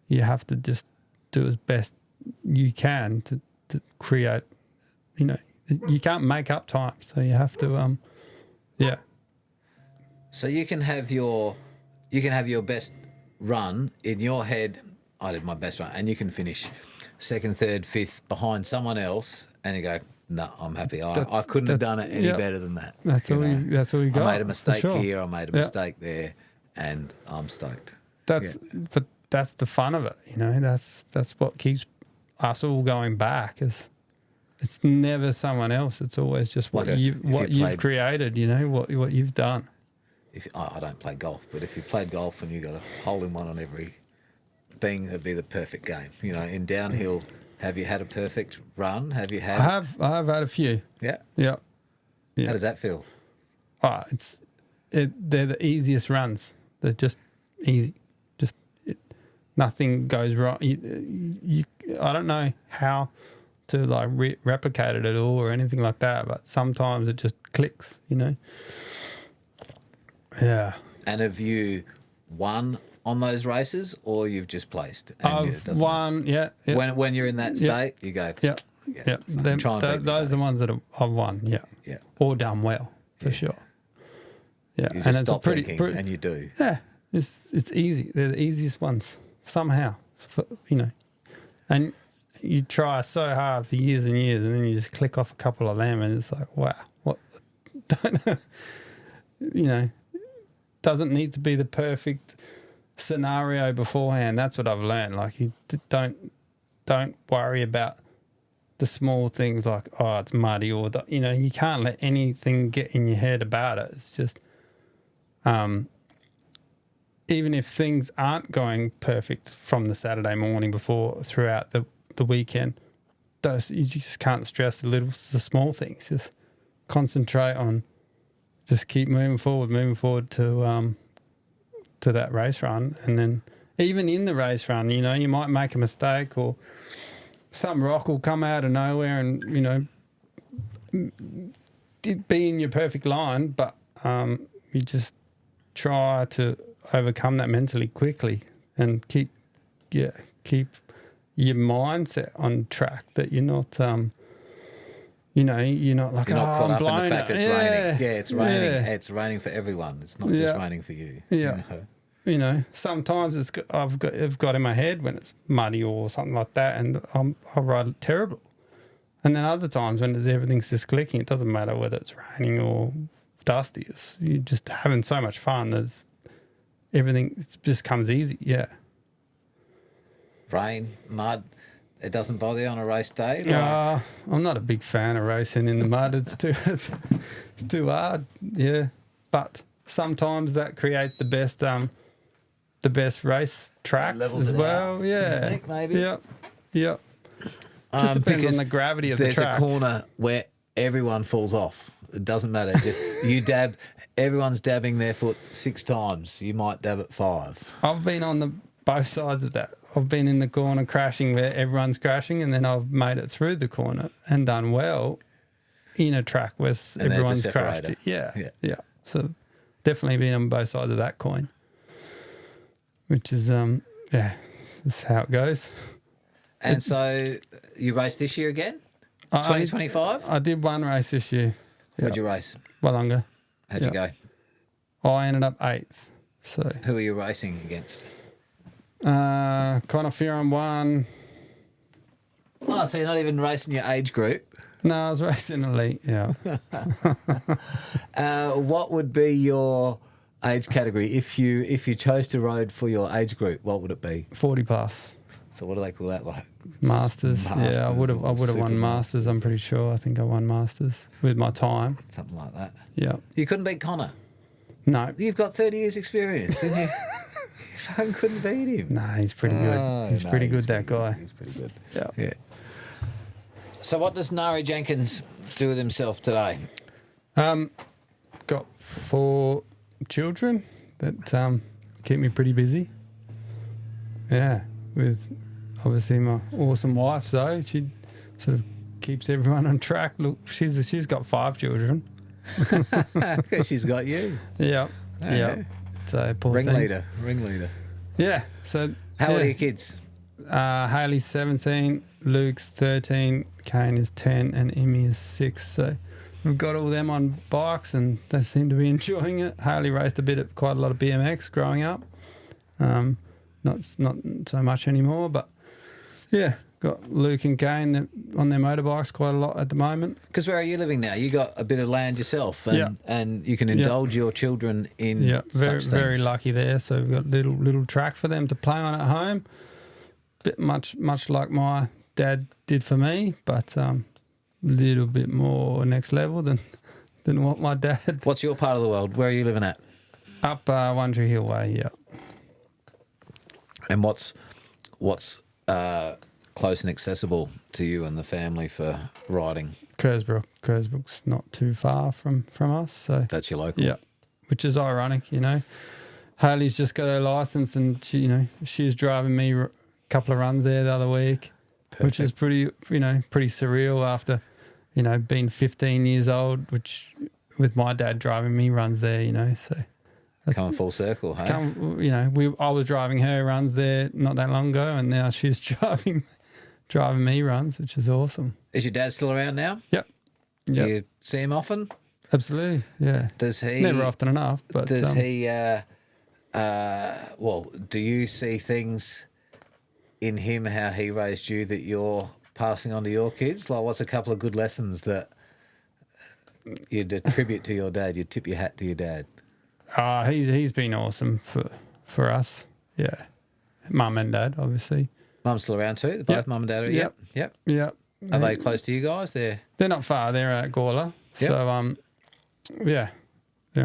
you have to just do as best you can to create, you can't make up time. So you have to, So you can have your best run in your head. I did my best run, and you can finish second, third, fifth behind someone else, and you go, no, I'm happy. I couldn't have done it any better than that. That's all you got. I made a mistake here. I made a mistake there, and I'm stoked. But that's the fun of it. That's what keeps us all going back. Is it's never someone else. It's always just what you've created. What you've done. I don't play golf, but if you played golf and you got a hole in one on every thing, it'd be the perfect game. You know, in downhill, have you had a perfect run? Have you had? I have had a few. Yeah. Yeah. Yeah. How does that feel? Oh, they're the easiest runs. They're just easy. Nothing goes wrong. I don't know how to like replicate it at all or anything like that, but sometimes it just clicks, you know. Yeah. And have you won on those races, or you've just placed? And I've won. Yeah. When you're in that state, you go. Yeah. Yeah. Those are the ones that I've won. Yeah. Yeah. Or done well for sure. Yeah. You just stop thinking, and you do. Yeah. It's easy. They're the easiest ones somehow, you know. And you try so hard for years and years, and then you just click off a couple of them, and it's like, wow, what? You know, doesn't need to be the perfect scenario beforehand. That's what I've learned. Like, you don't worry about the small things like, oh, it's muddy, or you know, you can't let anything get in your head about it. It's just, even if things aren't going perfect from the Saturday morning before throughout the weekend, you just can't stress the small things. Just concentrate on, just keep moving forward to that race run. And then even in the race run, you know, you might make a mistake, or some rock will come out of nowhere and, you know, be in your perfect line, but you just try to overcome that mentally quickly and keep your mindset on track, that you're not you know, you're not like, you're not caught up in the fact it's raining. Yeah, it's raining. Yeah. It's raining for everyone. It's not just raining for you. Yeah. You know, sometimes I've got in my head when it's muddy or something like that, and I ride it terrible. And then other times when everything's just clicking, it doesn't matter whether it's raining or dusty. You're just having so much fun. Everything just comes easy. Yeah. Rain, mud, it doesn't bother you on a race day? I'm not a big fan of racing in the mud. It's too hard. Yeah. But sometimes that creates the best race tracks as well. Out, yeah. I think maybe. Yeah. Yeah. Just depends on the gravity of the track. There's a corner where everyone falls off. It doesn't matter. Just you dab. Everyone's dabbing their foot 6 times. You might dab it 5. I've been on both sides of that. I've been in the corner crashing where everyone's crashing, and then I've made it through the corner and done well in a track where everyone's crashed. Yeah. So definitely been on both sides of that coin, which is that's how it goes. And so you raced this year again? 2025? I did one race this year. Where'd you race? Wallonga. How'd you go? I ended up 8th. So who are you racing against? Connor Fearon won. Oh, so you're not even racing your age group? No, I was racing elite, yeah. What would be your age category if you chose to ride for your age group? What would it be? 40 plus. So what do they call that? Like Masters. Yeah, I would have won Masters. I'm pretty sure. I think I won Masters with my time. Something like that. Yeah. You couldn't beat Connor. No. You've got 30 years experience, and you fucking couldn't beat him. Nah, he's pretty good. He's pretty good, that guy. He's pretty good. Yeah. So what does Ngari Jenkins do with himself today? Got 4 children that keep me pretty busy. Yeah, with obviously my awesome wife, so she sort of keeps everyone on track. Look, she's got 5 children. Because she's got you. Yeah. Yeah. So poor ringleader. Yeah. So how old are your kids? Haley's 17, Luke's 13, Kane is 10, and Emmy is 6. So we've got all them on bikes, and they seem to be enjoying it. Haley raced quite a lot of BMX growing up. Not so much anymore, but yeah, got Luke and Kane on their motorbikes quite a lot at the moment. Because where are you living now? You got a bit of land yourself, and you can indulge your children in such things. Very lucky there. So we've got little track for them to play on at home. Bit much like my dad did for me, but little bit more next level than what my dad. What's your part of the world? Where are you living at? Up One Tree Hill Way, yeah. And what's close and accessible to you and the family for riding? Kersbrook. Kersbrook's not too far from us, so That's your local? yeah, which is ironic, you know. Hayley's just got her license, and she was driving me a couple of runs there the other week, which is pretty surreal after, being 15 years old, which with my dad driving me runs there, so. Coming full circle, hey? I was driving her runs there not that long ago, and now she's driving me runs, which is awesome. Is your dad still around now? Yep. Do you see him often? Absolutely, yeah. Does he? Never often enough, but does he? Do you see things in him, how he raised you, that you're passing on to your kids? Like, what's a couple of good lessons that you'd attribute to your dad? You'd tip your hat to your dad. He's been awesome for us. Yeah, mum and dad, obviously. Mum's still around too. Both mum and dad are. Yep. Are they close to you guys? They're not far. They're at Gawler. Yep. So they're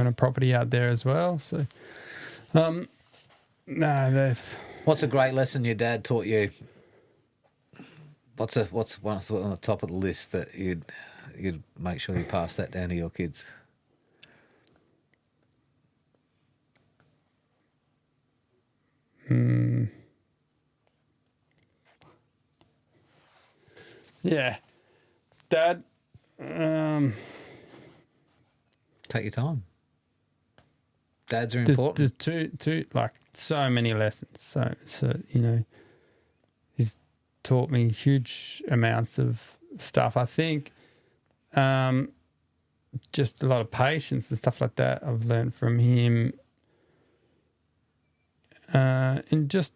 on a property out there as well. So that's. What's a great lesson your dad taught you? What's one on the top of the list that you'd make sure you pass that down to your kids? Yeah, Dad. Take your time. Dads are important. There's two like so many lessons. So he's taught me huge amounts of stuff. I think just a lot of patience and stuff like that I've learned from him. And just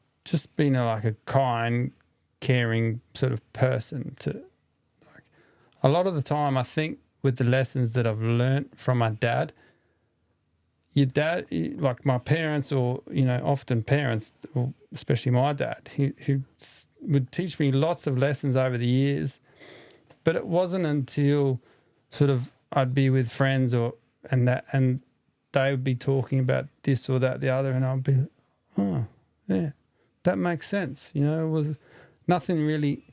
being a kind, caring sort of person. A lot of the time, I think with the lessons that I've learned from my dad, your dad, like my parents, or often parents, or especially my dad, he would teach me lots of lessons over the years, but it wasn't until sort of I'd be with friends and they would be talking about this or that, the other, and I'd be, oh, yeah, that makes sense. It was nothing really.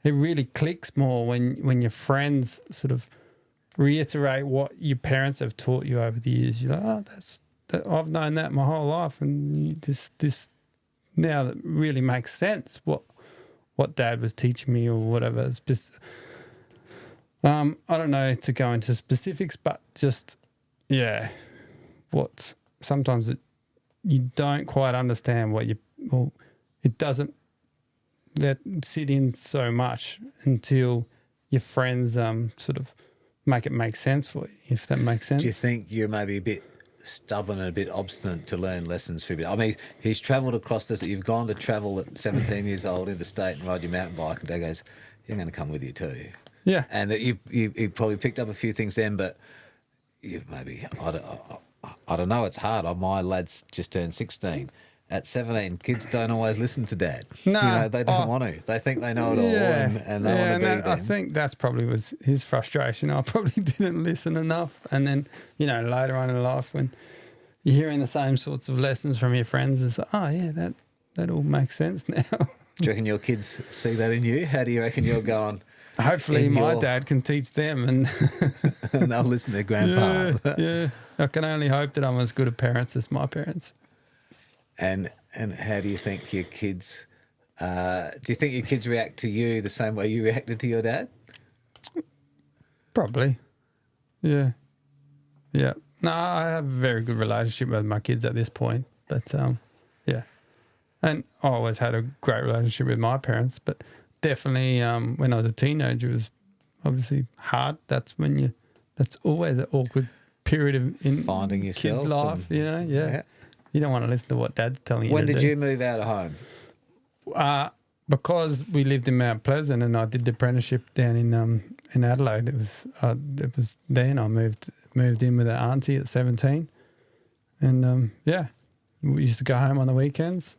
It really clicks more when your friends sort of reiterate what your parents have taught you over the years. You're like, I've known that my whole life, and this now that really makes sense. What Dad was teaching me or whatever. It's just, I don't know to go into specifics, but just what sometimes you don't quite understand it doesn't let sit in so much until your friends sort of make it make sense for you, if that makes sense. Do you think you're maybe a bit stubborn and a bit obstinate to learn lessons for a bit? I mean, he's travelled across this. You've gone to travel at 17 years old interstate and ride your mountain bike, and Dad goes, "You're going to come with you too." Yeah. And that you probably picked up a few things then, but you've maybe I don't know. It's hard. My lad's just turned 16. At 17, kids don't always listen to Dad. No, they don't want to. They think they know it all, and they want to be them. I think that's probably was his frustration. I probably didn't listen enough, and then later on in life, when you're hearing the same sorts of lessons from your friends, it's like, oh yeah, that all makes sense now. Do you reckon your kids see that in you? How do you reckon you're going? Hopefully, my dad can teach them, and and they'll listen to their grandpa. Yeah, I can only hope that I'm as good a parents as my parents. And how do you think your kids? Do you think your kids react to you the same way you reacted to your dad? Probably. Yeah. Yeah. No, I have a very good relationship with my kids at this point, but yeah. And I always had a great relationship with my parents, but definitely when I was a teenager, it was obviously hard. That's always an awkward period in finding yourself, kids' life. Yeah. You don't want to listen to what Dad's telling you. When did you move out of home? Because we lived in Mount Pleasant, and I did the apprenticeship down in Adelaide. It was then I moved in with an auntie at 17, and we used to go home on the weekends,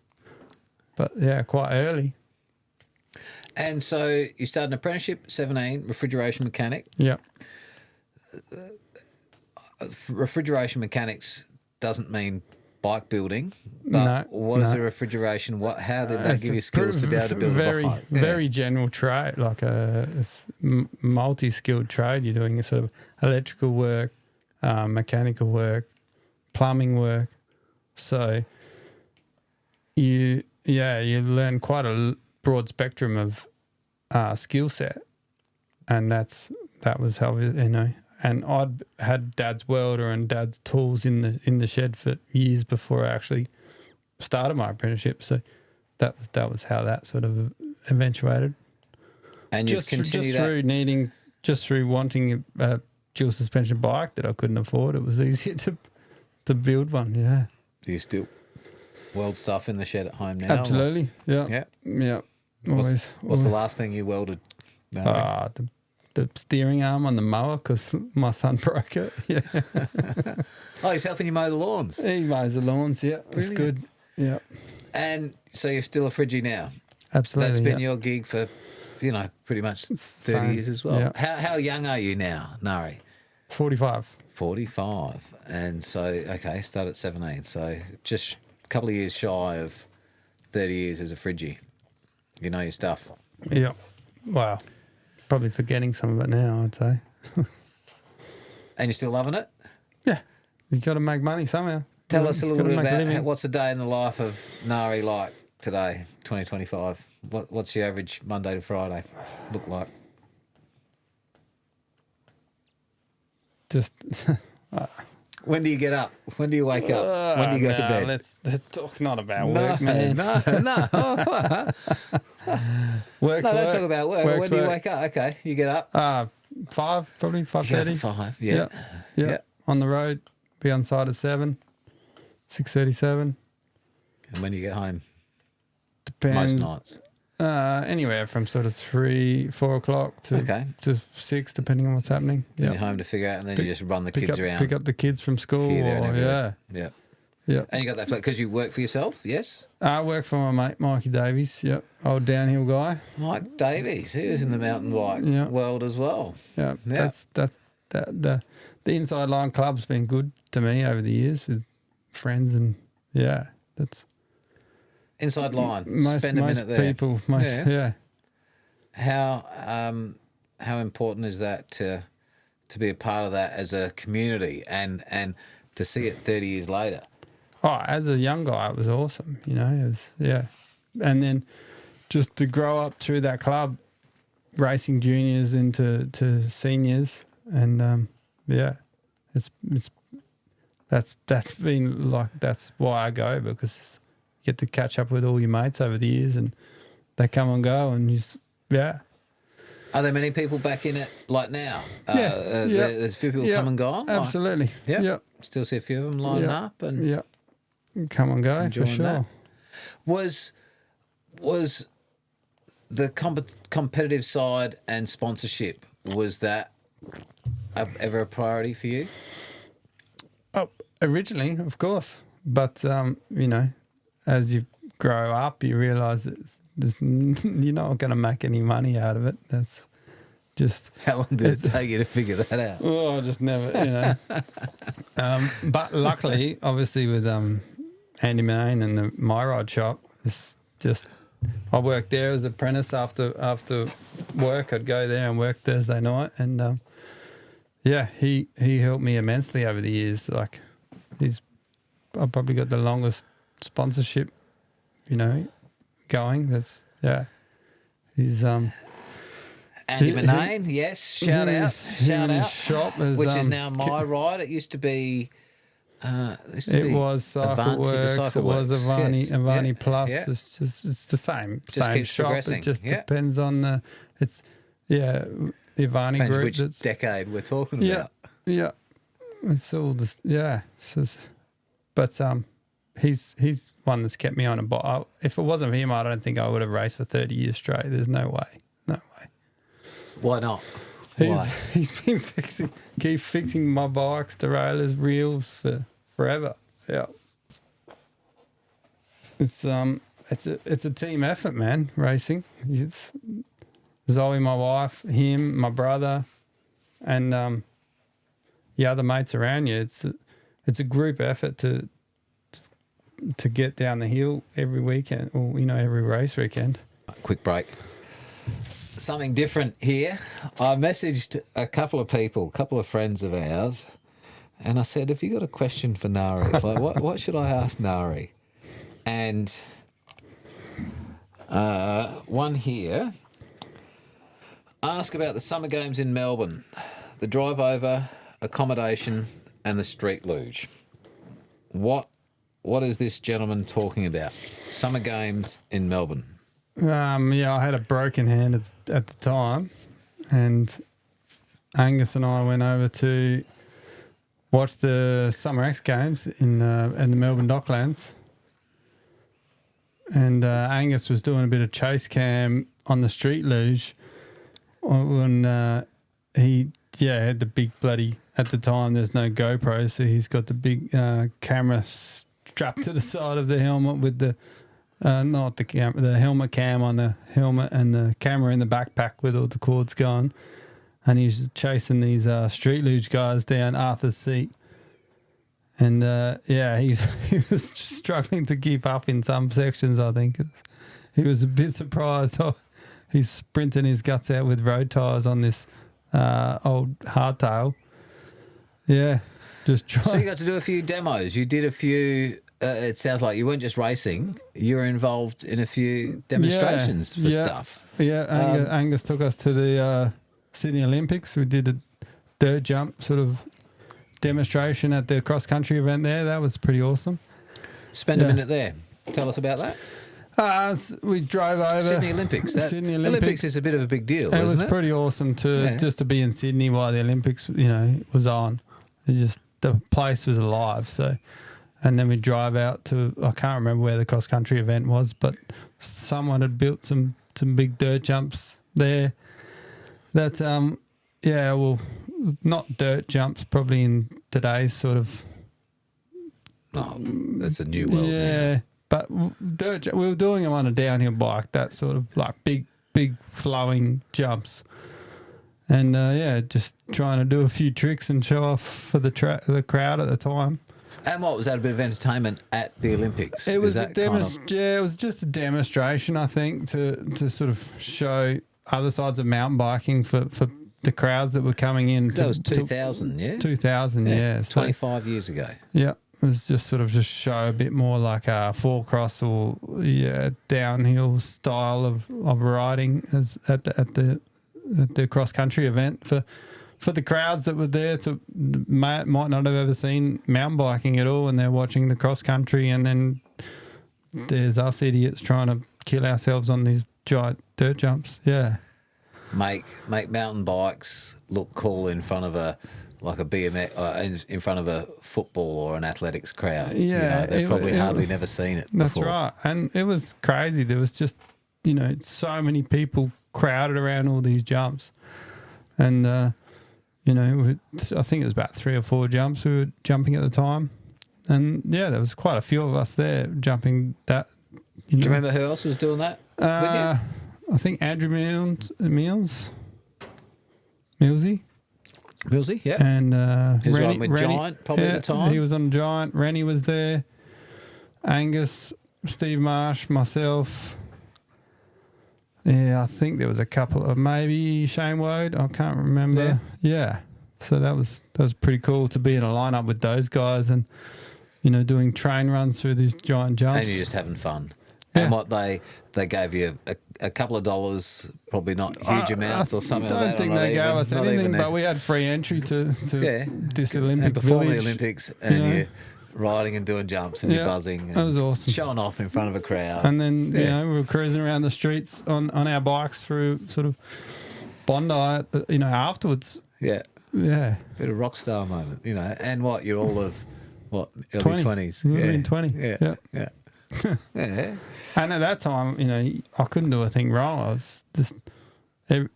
but quite early. And so you started an apprenticeship at 17, refrigeration mechanic. Yeah. Refrigeration mechanics doesn't mean bike building, but No, what is no. the refrigeration? How did that It's give a you skills to be able to build very, a bike? very general trade, like a multi-skilled trade. You're doing a sort of electrical work, mechanical work, plumbing work. So you learn quite a broad spectrum of skill set, and that was how, And I'd had Dad's welder and Dad's tools in the shed for years before I actually started my apprenticeship. So that was how that sort of eventuated. And you've continued that? Just through wanting a dual suspension bike that I couldn't afford, it was easier to build one. Yeah. Do you still weld stuff in the shed at home now? Absolutely. Or? Yeah. Yeah. Yeah. Always. What's the last thing you welded? No. The steering arm on the mower because my son broke it. Yeah. Oh, he's helping you mow the lawns. He mows the lawns. Yeah, that's good. Yeah. And so you're still a Fridgie now. Absolutely. That's been your gig for, pretty much 30 years as well. Yeah. How young are you now, Ngari? 45. 45. And so, okay, start at 17. So just a couple of years shy of 30 years as a Fridgie. You know your stuff. Yeah. Wow. Probably forgetting some of it now, I'd say. And you're still loving it? Yeah. You've got to make money somehow. Tell us a little bit about what's a day in the life of Ngari like today, 2025? What's your average Monday to Friday look like? Just... When do you get up? When do you wake up? When do you go to bed? Let's talk not about work, man. No. Work's don't work. talk about work. Work's When do you work. wake up? Okay, you get up. 5, probably 5:30. You get up at 5, yeah. Yeah. On the road, be on site at 7, 6:37. And when do you get home? Depends. Most nights. Anywhere from sort of 3, 4 o'clock to 6, depending on what's happening. You're home to figure out, and then you just run the kids around. Pick up the kids from school. Here, there, and everywhere. Yeah. And you got that because you work for yourself, yes? I work for my mate, Mikey Davies. Yep. Old downhill guy. Mike Davies, he was in the mountain bike world as well. Yeah. The Inside Line Club's been good to me over the years with friends, and that's Inside Line. Spend a minute there. People, How important is that to be a part of that as a community and to see it 30 years later? Oh, as a young guy, it was awesome. It was, and then just to grow up through that club, racing juniors into seniors, and that's been like, that's why I go, because you get to catch up with all your mates over the years, and they come and go, and Are there many people back in it like now? There's a few people come and gone. Absolutely. Still see a few of them lining up and come and go for sure. That. Was the competitive side and sponsorship, was that ever a priority for you? Oh, originally, of course, but as you grow up, you realise that you're not going to make any money out of it. That's just... How long did it take you to figure that out? Oh, I just never, but luckily, obviously, with Andy Main and the My Ride shop, it's just... I worked there as an apprentice after work. I'd go there and work Thursday night, and he helped me immensely over the years. Like, I've probably got the longest sponsorship, going. That's he's Andy Manane, yes, shout out shop is, which is now My Ride. It used to be it was Cycle Works, it was Avani Plus. It's the same shop. It just depends on the the Avani group. Which decade we're talking about. Yeah, it's all this. Yeah, but he's one that's kept me on a bike. If it wasn't for him, I don't think I would have raced for 30 years straight. There's no way. Why not? He's been fixing my bikes, derailleurs, reels for forever. Yeah. It's a team effort, man, racing. It's Zoe, my wife, him, my brother, and the other mates around you. It's a group effort to to get down the hill every weekend, or every race weekend. Quick break. Something different here. I messaged a couple of people, a couple of friends of ours, and I said, have you got a question for Ngari? Like, what should I ask Ngari? And one here, ask about the summer games in Melbourne, the drive over, accommodation, and the street luge. What is this gentleman talking about? Summer games in Melbourne. I had a broken hand at the time, and Angus and I went over to watch the Summer X Games in the Melbourne Docklands. And Angus was doing a bit of chase cam on the street luge when he had the big bloody, at the time there's no GoPro, so he's got the big camera strapped to the side of the helmet with the not the camera, the helmet cam on the helmet, and the camera in the backpack with all the cords going. And he's chasing these street luge guys down Arthur's Seat. And he was struggling to keep up in some sections, I think. He was a bit surprised. He's sprinting his guts out with road tyres on this old hardtail. Yeah, just trying. So you got to do a few demos. You did a few. It sounds like you weren't just racing. You were involved in a few demonstrations for stuff. Yeah, Angus took us to the Sydney Olympics. We did a dirt jump sort of demonstration at the cross-country event there. That was pretty awesome. Spend a minute there. Tell us about that. We drove over Sydney Olympics. Sydney Olympics is a bit of a big deal, isn't it? It was pretty awesome just to be in Sydney while the Olympics, was on. The place was alive. So, and then we drive out to, I can't remember where the cross-country event was, but someone had built some big dirt jumps there. That not dirt jumps, probably in today's sort of. Oh, that's a new world. Yeah, now. But we were doing them on a downhill bike, that sort of like big flowing jumps, and just trying to do a few tricks and show off for the crowd at the time. And what was that, a bit of entertainment at the Olympics? It was it was just a demonstration, I think, to sort of show other sides of mountain biking for the crowds that were coming in. That was 2000, yeah? 2000, yeah. So, 25 years ago. Yeah, it was just show a bit more like a four cross or downhill style of riding as at the cross country event for the crowds that were there might not have ever seen mountain biking at all, and they're watching the cross country, and then there's us idiots trying to kill ourselves on these giant dirt jumps. Yeah. Make mountain bikes look cool in front of a BMX, in front of a football or an athletics crowd. Yeah, they've probably hardly never seen it before. That's right, and it was crazy. There was just so many people crowded around all these jumps, and I think it was about 3 or 4 jumps we were jumping at the time, and there was quite a few of us there jumping that. Do you remember who else was doing that? I think Andrew Millsy. Millsy, yeah. And he was on with Giant probably at the time. He was on Giant. Rennie was there. Angus, Steve Marsh, myself. Yeah, I think there was a couple of maybe Shane Woad. I can't remember. Yeah. So that was pretty cool to be in a lineup with those guys and doing train runs through these giant jumps. And you're just having fun. Yeah. And what they gave you a couple of dollars, probably not huge amounts or something like that. I don't think they gave us anything, but we had free entry to this Olympic and before village. the Olympics, and you're riding and doing jumps and you're buzzing. And that was awesome. Showing off in front of a crowd. And then we were cruising around the streets on our bikes through sort of Bondi, afterwards. Yeah. Yeah. Bit of rock star moment, and what, you're all of early 20s. We were in 20. Yeah. Yeah. And at that time, I couldn't do a thing wrong. I was just, it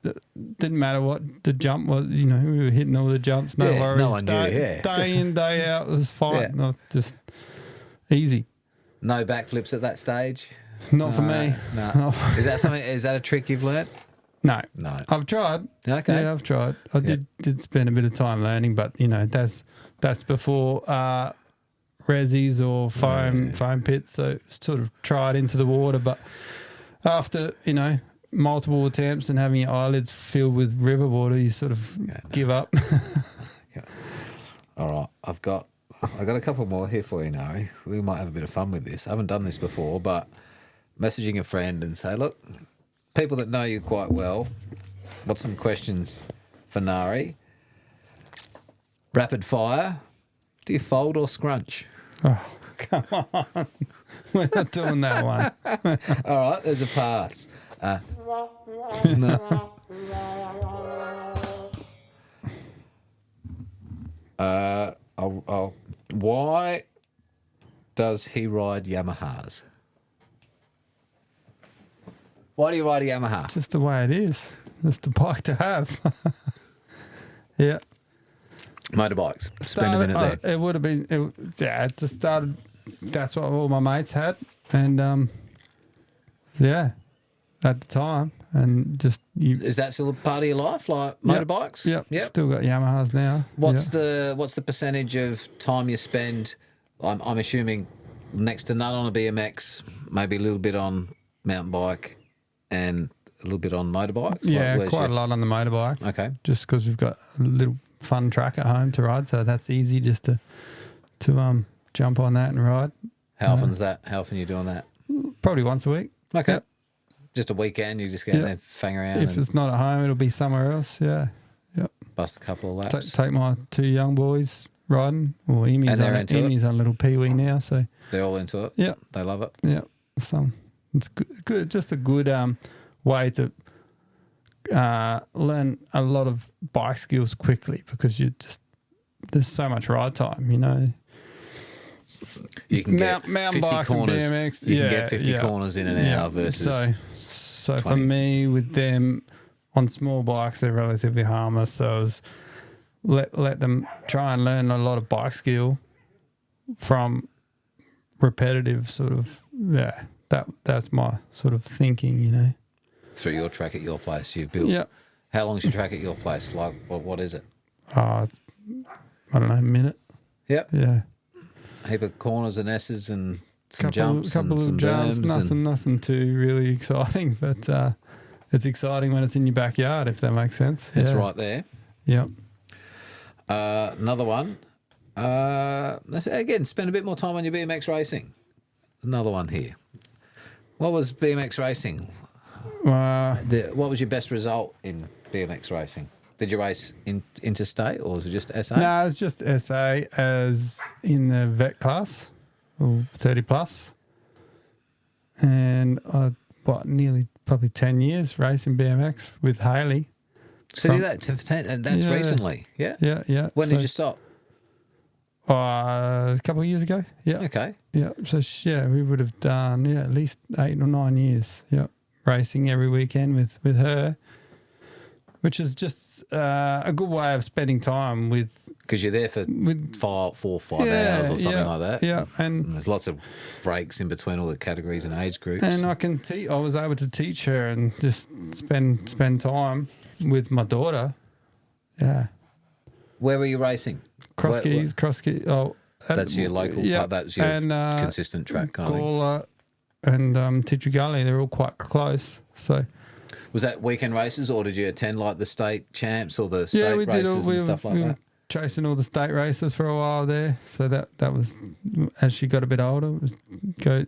didn't matter what the jump was, we were hitting all the jumps, no worries. No one knew, Day in, day out, it was fine. Not just easy. No backflips at that stage? Not for me. No. Is that a trick you've learnt? No. No. I've tried. Okay. Yeah, I've tried. I did spend a bit of time learning, but, that's before resis or foam pits, so sort of try it into the water. But after, multiple attempts and having your eyelids filled with river water, you sort of give up. All right, I've got a couple more here for you, Ngari. We might have a bit of fun with this. I haven't done this before, but messaging a friend and say, look, people that know you quite well, got some questions for Ngari. Rapid fire. Do you fold or scrunch? Oh, come on. We're not doing that one. All right, there's a pass. No. Why does he ride Yamahas? Why do you ride a Yamaha? Just the way it is. It's the bike to have. Yeah. Motorbikes. Spend a minute there. It would have been, it just started, that's what all my mates had. And, at the time. And just is that still a part of your life, like motorbikes? Yep. Still got Yamahas now. What's the percentage of time you spend? I'm assuming next to none on a BMX, maybe a little bit on mountain bike, and a little bit on motorbikes. Yeah, quite a lot on the motorbike. Okay, just because we've got a little fun track at home to ride, so that's easy just to jump on that and ride. How often is that? How often are you doing that? Probably once a week. Okay. Yep. Just a weekend, you just get there, fang around. If it's not at home, it'll be somewhere else. Yeah. Yep. Bust a couple of laps. Take my two young boys riding. Well, Amy's on a little peewee now, so they're all into it. Yeah. They love it. Yeah. It's good. Just a good way to learn a lot of bike skills quickly because there's so much ride time, You can get mountain 50 bikes corners. And BMX. You can get 50 corners in an hour versus. So 20. for me, with them on small bikes, they're relatively harmless. So I was let them try and learn a lot of bike skill from repetitive sort of that's my sort of thinking, Through your track at your place, you've built. Yeah. How long's your track at your place? Like, what is it? I don't know, a minute. Yep. Yeah. A heap of corners and S's and some jumps couple and of some jumps, berms nothing too really exciting, but it's exciting when it's in your backyard, if that makes sense. It's right there. Yep. Another one. Again, spend a bit more time on your BMX racing. Another one here. What was BMX racing? What was your best result in BMX racing? Did you race interstate or was it just SA? No, it's just SA as in the vet class, or 30 plus. And I nearly probably 10 years racing BMX with Haley. So do that to 10, and that's recently, yeah? Yeah. When did you stop? A couple of years ago, yeah. Okay. Yeah, so we would have done, at least 8 or 9 years, racing every weekend with her, which is just a good way of spending time with... Because you're there for 4 or 5 hours or something like that. Yeah, and there's lots of breaks in between all the categories and age groups. And I was able to teach her and just spend time with my daughter. Yeah. Where were you racing? Cross keys. Oh, that's your local. That's your consistent track kind of thing. Gawler and Tidri Gully, they're all quite close. So, was that weekend races, or did you attend like the state champs or the state races and stuff like that? Chasing all the state races for a while there. So that was as she got a bit older, was go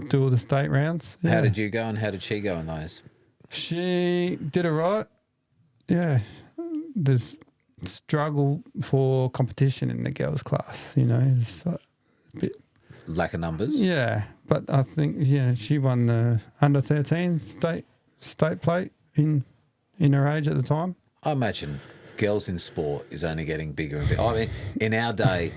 do all the state rounds. Yeah. How did you go and how did she go in those? She did all right. Yeah, there's struggle for competition in the girls' class. It's a bit lack of numbers. Yeah, but I think she won the under 13 state plate in her age at the time. I imagine girls in sport is only getting bigger and bigger. I mean, in our day,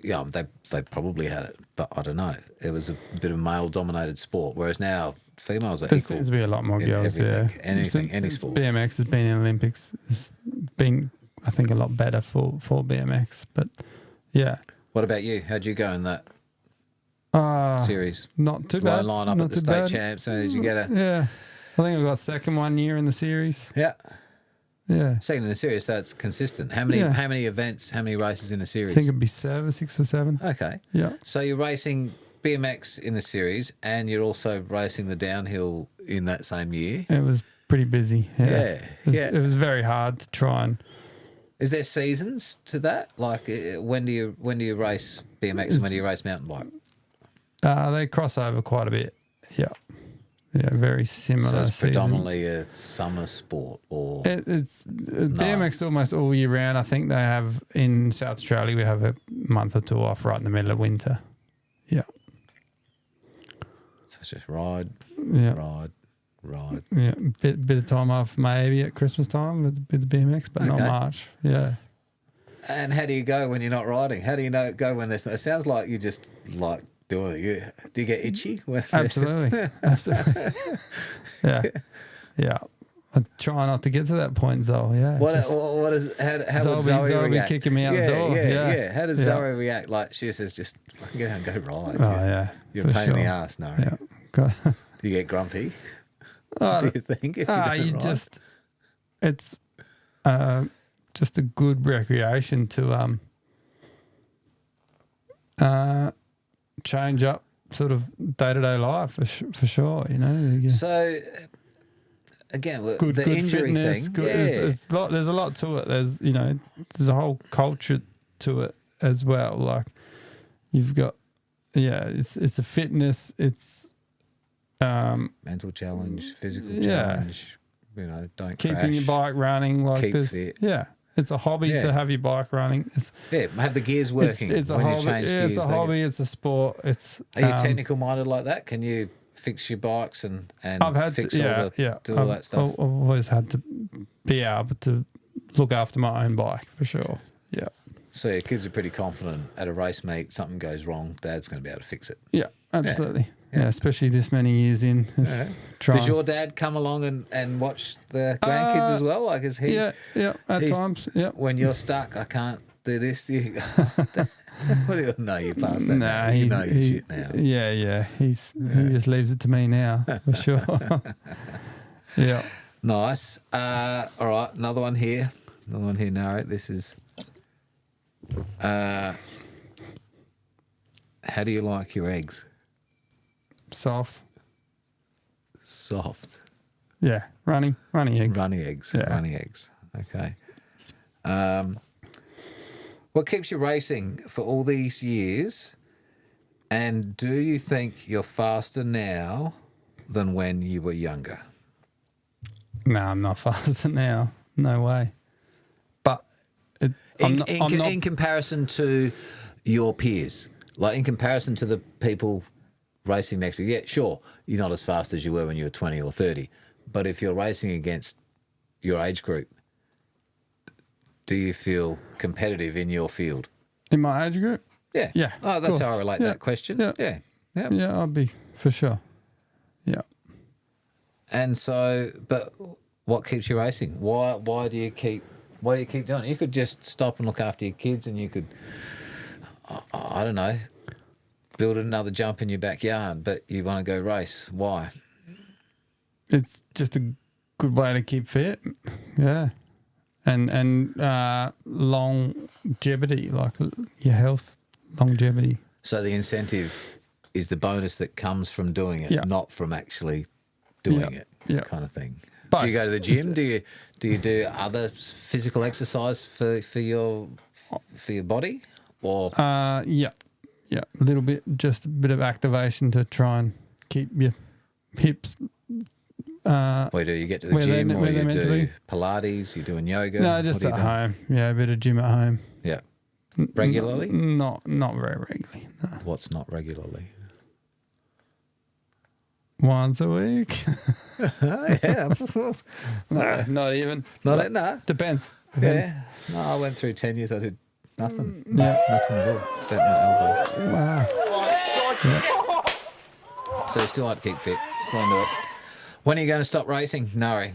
they probably had it, but I don't know. It was a bit of male-dominated sport, whereas now females are equal. There seems to be a lot more girls. Any since sport. BMX has been in Olympics, it's been, I think, a lot better for BMX. But yeah. What about you? How'd you go in that series? Not too bad. Line up not at the state champs. So did you get a? Yeah, I think I got second one year in the series. Yeah. Yeah. Second in the series, so it's consistent. How many Yeah. how many events, how many races in the I series? think it'd be 6 or 7. Okay. Yeah. So you're racing BMX in the series and you're also racing the downhill in that same year. It was pretty busy. Yeah. Yeah. It was very hard to try and. Is there seasons to that? Like when do you race BMX and when do you race mountain bike? They cross over quite a bit. Yeah. Yeah, very similar. So it's season. predominantly a summer sport or It's BMX almost all year round. I think they have in South Australia, we have a month or 2 off right in the middle of winter. Yeah. so it's just ride. Yeah, bit of time off maybe at Christmas time with the BMX, but not much. Yeah. And how do you go when you're not riding? How do you go when there's? It sounds like you just like doing it. Do you get itchy? Absolutely. Yeah. I try not to get to that point, Zoe. Yeah. What is how would Zoe be react? kicking me out the door. Yeah. How does Zoe react? Like she says, just fucking get out and go ride. Oh yeah. You're a pain in the ass, no. Yeah. God. Do you get grumpy? Do you think? If you don't ride? It's just a good recreation to change up sort of day-to-day life for sure, you know. So again, good injury fitness, thing. There's a lot to it. There's a whole culture to it as well. Like you've got it's a fitness, it's mental challenge, physical challenge, don't keeping crash. your bike running, like keep this. fit. Yeah. It's a hobby to have your bike running. Have the gears working. It's a when hobby. You change It's gears, a hobby. It's a sport. Are you technical minded like that? Can you fix your bikes and I've had fix to, do all that stuff? I've always had to be able to look after my own bike for sure. Yeah. So your kids are pretty confident at a race meet, something goes wrong, Dad's going to be able to fix it. Yeah, absolutely. Yeah, especially this many years in. Does your dad come along and watch the grandkids as well? Like, is he? Yeah, at times. Yeah. When you're stuck, I can't do this. You no, you passed that. Nah, now. You know your shit now. Yeah. He just leaves it to me now for sure. Yeah. Nice. All right, another one here. Nara. This is. How do you like your eggs? Soft. Yeah, runny eggs. Runny eggs. Yeah. Runny eggs. Okay. What keeps you racing for all these years? And do you think you're faster now than when you were younger? No, I'm not faster now. No way. But in comparison to your peers, like in comparison to the people racing next to you, yeah, sure, you're not as fast as you were when you were 20 or 30. But if you're racing against your age group, do you feel competitive in your field? In my age group? Yeah. Yeah. Oh, that's how I relate that question. Yeah. Yeah. I'll be for sure. Yeah. And so, but what keeps you racing? Why do you keep doing it? You could just stop and look after your kids, and you could, I don't know, build another jump in your backyard, but you want to go race. Why? It's just a good way to keep fit. Yeah. And longevity, like your health, longevity. So the incentive is the bonus that comes from doing it, not from actually doing it, kind of thing. But do you go to the gym? Do you do other physical exercise for your body? Or yeah, a little bit, just a bit of activation to try and keep your hips. What do you get to the gym, or you do Pilates? You doing yoga? No, just at home. Yeah, a bit of gym at home. Yeah, regularly? Not very regularly. No. What's not regularly? Once a week. Yeah. No, not even. No. Depends. Yeah. No, I went through 10 years. I did nothing. Yeah. Nothing at all. Bent my elbow. Wow. Yeah. So you still like to keep fit. Still into it. When are you going to stop racing, Ngari?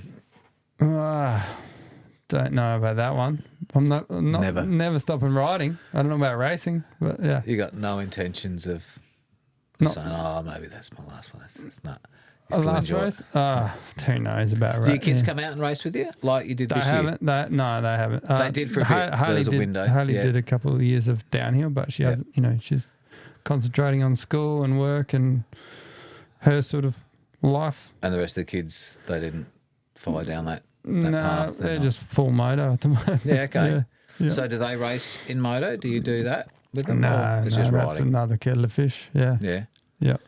Don't know about that one. I'm not Never stopping riding. I don't know about racing, but yeah. You got no intentions of saying, "Oh, maybe that's my last one." That's not. The last race? Who knows about race? Do your kids come out and race with you like you did They this haven't. year? No, they haven't. They did for a bit. There was a window. Harley Yeah. did a couple of years of downhill, but she hasn't. She's concentrating on school and work and her sort of life. And the rest of the kids, they didn't follow down that No, path. they're just full moto at the moment. Yeah, okay. Yeah. So do they race in moto? Do you do that with them? No, or it's no, just that's riding? another kettle of fish. Yeah, Yeah. yeah.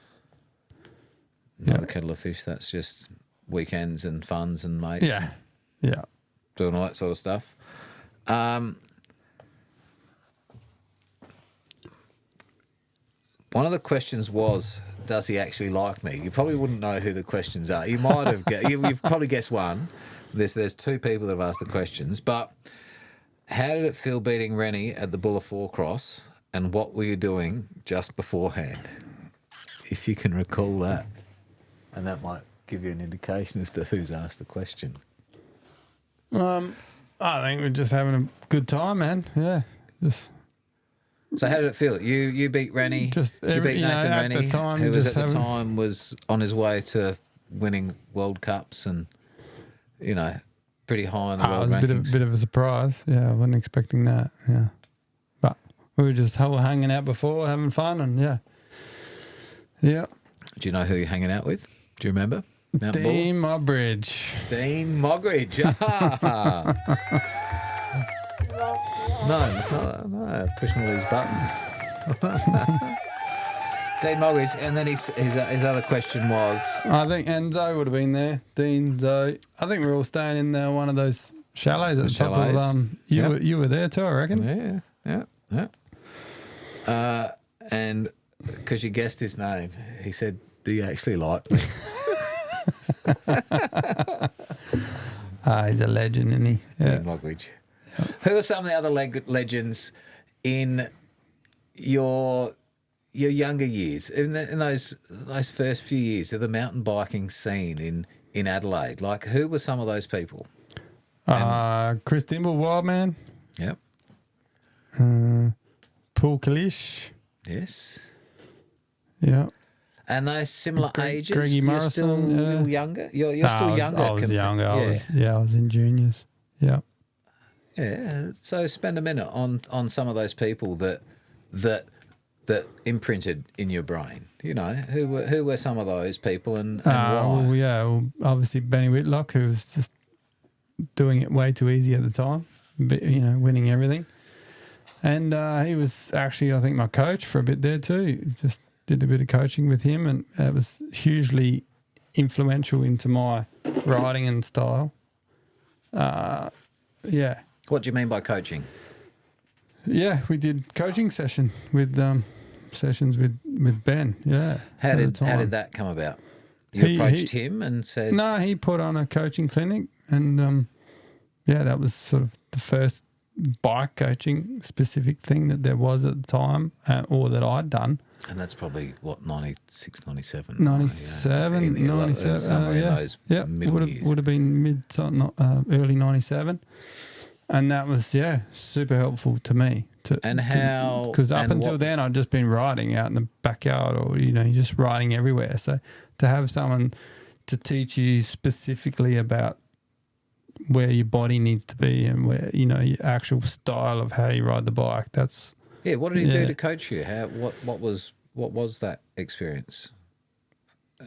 Another kettle of fish. That's just weekends and funs and mates. Yeah, yeah. Doing all that sort of stuff. One of the questions was, does he actually like me? You probably wouldn't know who the questions are. You might have, you've probably guessed one. There's two people that have asked the questions, but how did it feel beating Rennie at the Bulla 4 Cross, and what were you doing just beforehand? If you can recall that. And that might give you an indication as to who's asked the question. I think we're just having a good time, man. Yeah, just. So how did it feel? You beat Rennie. You beat Nathan at Rennie, the time, who was just at the time was on his way to winning World Cups and pretty high on the world It was rankings. a bit of a surprise. Yeah, I wasn't expecting that. Yeah, but we were just hanging out before, having fun, and yeah. Do you know who you're hanging out with? Do you remember? Dean Moggridge. Dean Moggridge. No, pushing all these buttons. Dean Moggridge, and then his other question was, I think Enzo would have been there. Dean, Zoe. I think we're all staying in one of those chalets at the top of. You were there too, I reckon. Yeah. And because you guessed his name, he said, "Do you actually like me?" He's a legend, isn't he? Dean Moggridge. Who are some of the other legends in your younger years, in those first few years of the mountain biking scene in Adelaide? Like, who were some of those people? Chris Dimble, Wildman. Yep. Paul Kalish. Yes. Yeah. And those similar ages. Greggy You're Morrison, still a little younger. You're still younger. I was younger. Yeah. I was in juniors. Yeah. Yeah. So spend a minute on some of those people that imprinted in your brain. Who were some of those people and why? Obviously Benny Whitlock, who was just doing it way too easy at the time, winning everything. And he was actually, I think, my coach for a bit there too. Just did a bit of coaching with him, and it was hugely influential into my riding and style. Yeah. What do you mean by coaching? Yeah, we did coaching sessions with Ben. Yeah. How did that come about? You approached him and said, no, he put on a coaching clinic, and that was sort of the first bike coaching specific thing that there was at the time, or that I'd done. And that's probably, what, 96, 97? 97, Yeah. 97. Somewhere in those middle years. Would have been early 97. And that was, super helpful to me. Because up until then, I'd just been riding out in the backyard, or, just riding everywhere. So to have someone to teach you specifically about where your body needs to be and where, your actual style of how you ride the bike, that's... Yeah, what did he do to coach you? What was that experience?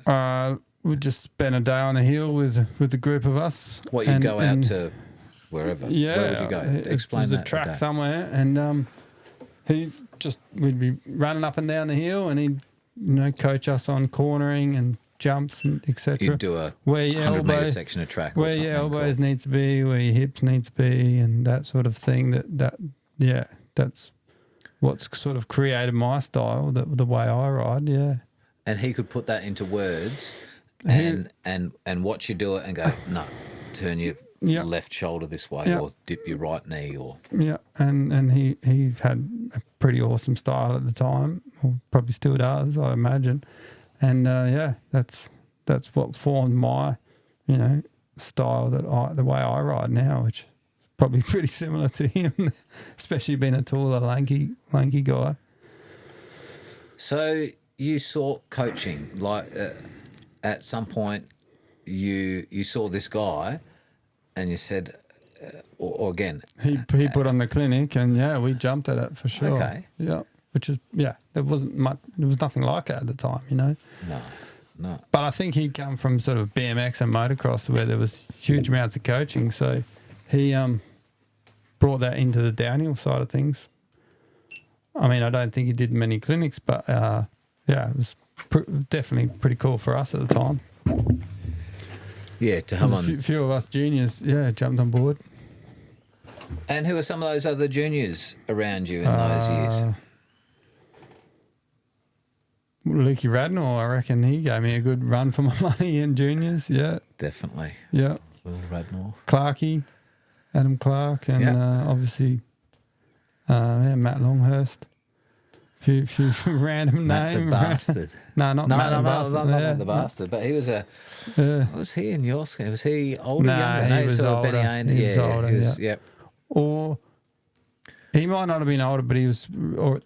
We just spent a day on a hill with a group of us. What, you go out to wherever? Yeah. Where would you go? Explain that. There's a track somewhere, and we'd be running up and down the hill, and he'd coach us on cornering and jumps and etc. You'd do a where your 100-metre section of track, where your elbows need to be, where your hips need to be, and that sort of thing. That's what's sort of created my style, the way I ride. Yeah. And he could put that into words, and watch you do it, and go, no, turn your left shoulder this way, or dip your right knee, or and he had a pretty awesome style at the time, or probably still does, I imagine. And that's what formed my style, the way I ride now, which is probably pretty similar to him, especially being a taller, lanky guy. So you sought coaching? Like at some point, you saw this guy, and you said, or again, He put on the clinic, and we jumped at it for sure. Okay. Yeah, which is there wasn't much. There was nothing like it at the time, you know. No. But I think he'd come from sort of BMX and motocross where there was huge amounts of coaching, so he brought that into the downhill side of things. I mean, I don't think he did many clinics, but it was definitely pretty cool for us at the time. Yeah, to have on. A few of us juniors, jumped on board. And who are some of those other juniors around you in those years? Lukey Radnor, I reckon he gave me a good run for my money in juniors. Yeah, Definitely. yeah. Little Radnor. Clarkey, Adam Clark, and obviously Matt Longhurst. Few random Matt names. the bastard. No, not Matt the bastard. Not Matt the bastard. But he was was he in your scheme? Was he older, younger? He was older. He was older, Yep. Or he might not have been older, but he was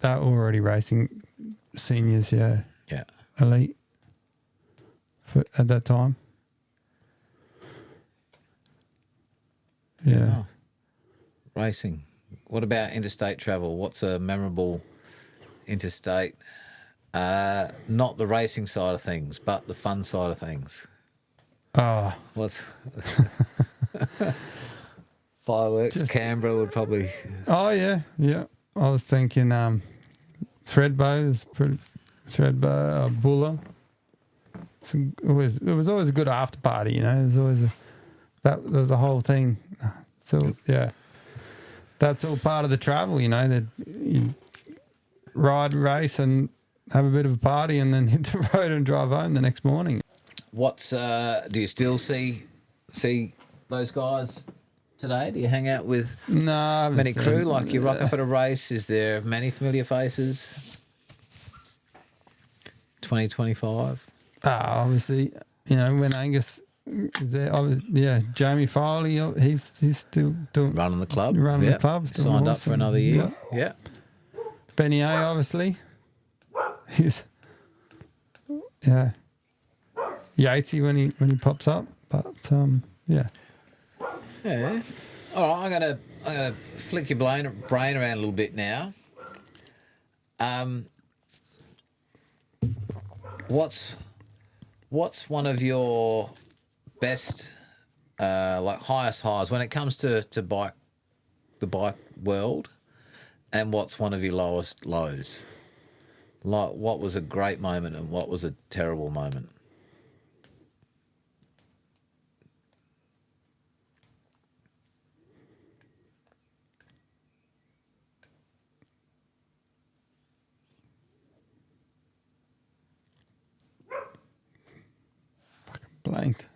already racing seniors, Yeah. elite at that time. Yeah. Oh. Racing. What about interstate travel? What's a memorable interstate? Not the racing side of things, but the fun side of things. Oh. What's fireworks? Canberra would probably. Oh yeah. I was thinking Threadbow is pretty. Threadbow, Buller. It was always a good after party, you know. There's always there was a whole thing. So that's all part of the travel, you know. That you ride, race, and have a bit of a party, and then hit the road and drive home the next morning. What's do you still see those guys today? Do you hang out with many crew? Like you rock up at a race, is there many familiar faces? 2025. Obviously, you know, when Angus is there, Jamie Foley, he's still Running the club. The club. Signed up for another year. Yeah. Benny A, obviously. He's Yatesy when he pops up, but Yeah. All right, I'm gonna flick your brain around a little bit now. What's one of your best, like highest highs when it comes to the bike world, and what's one of your lowest lows? Like what was a great moment and what was a terrible moment? blanked.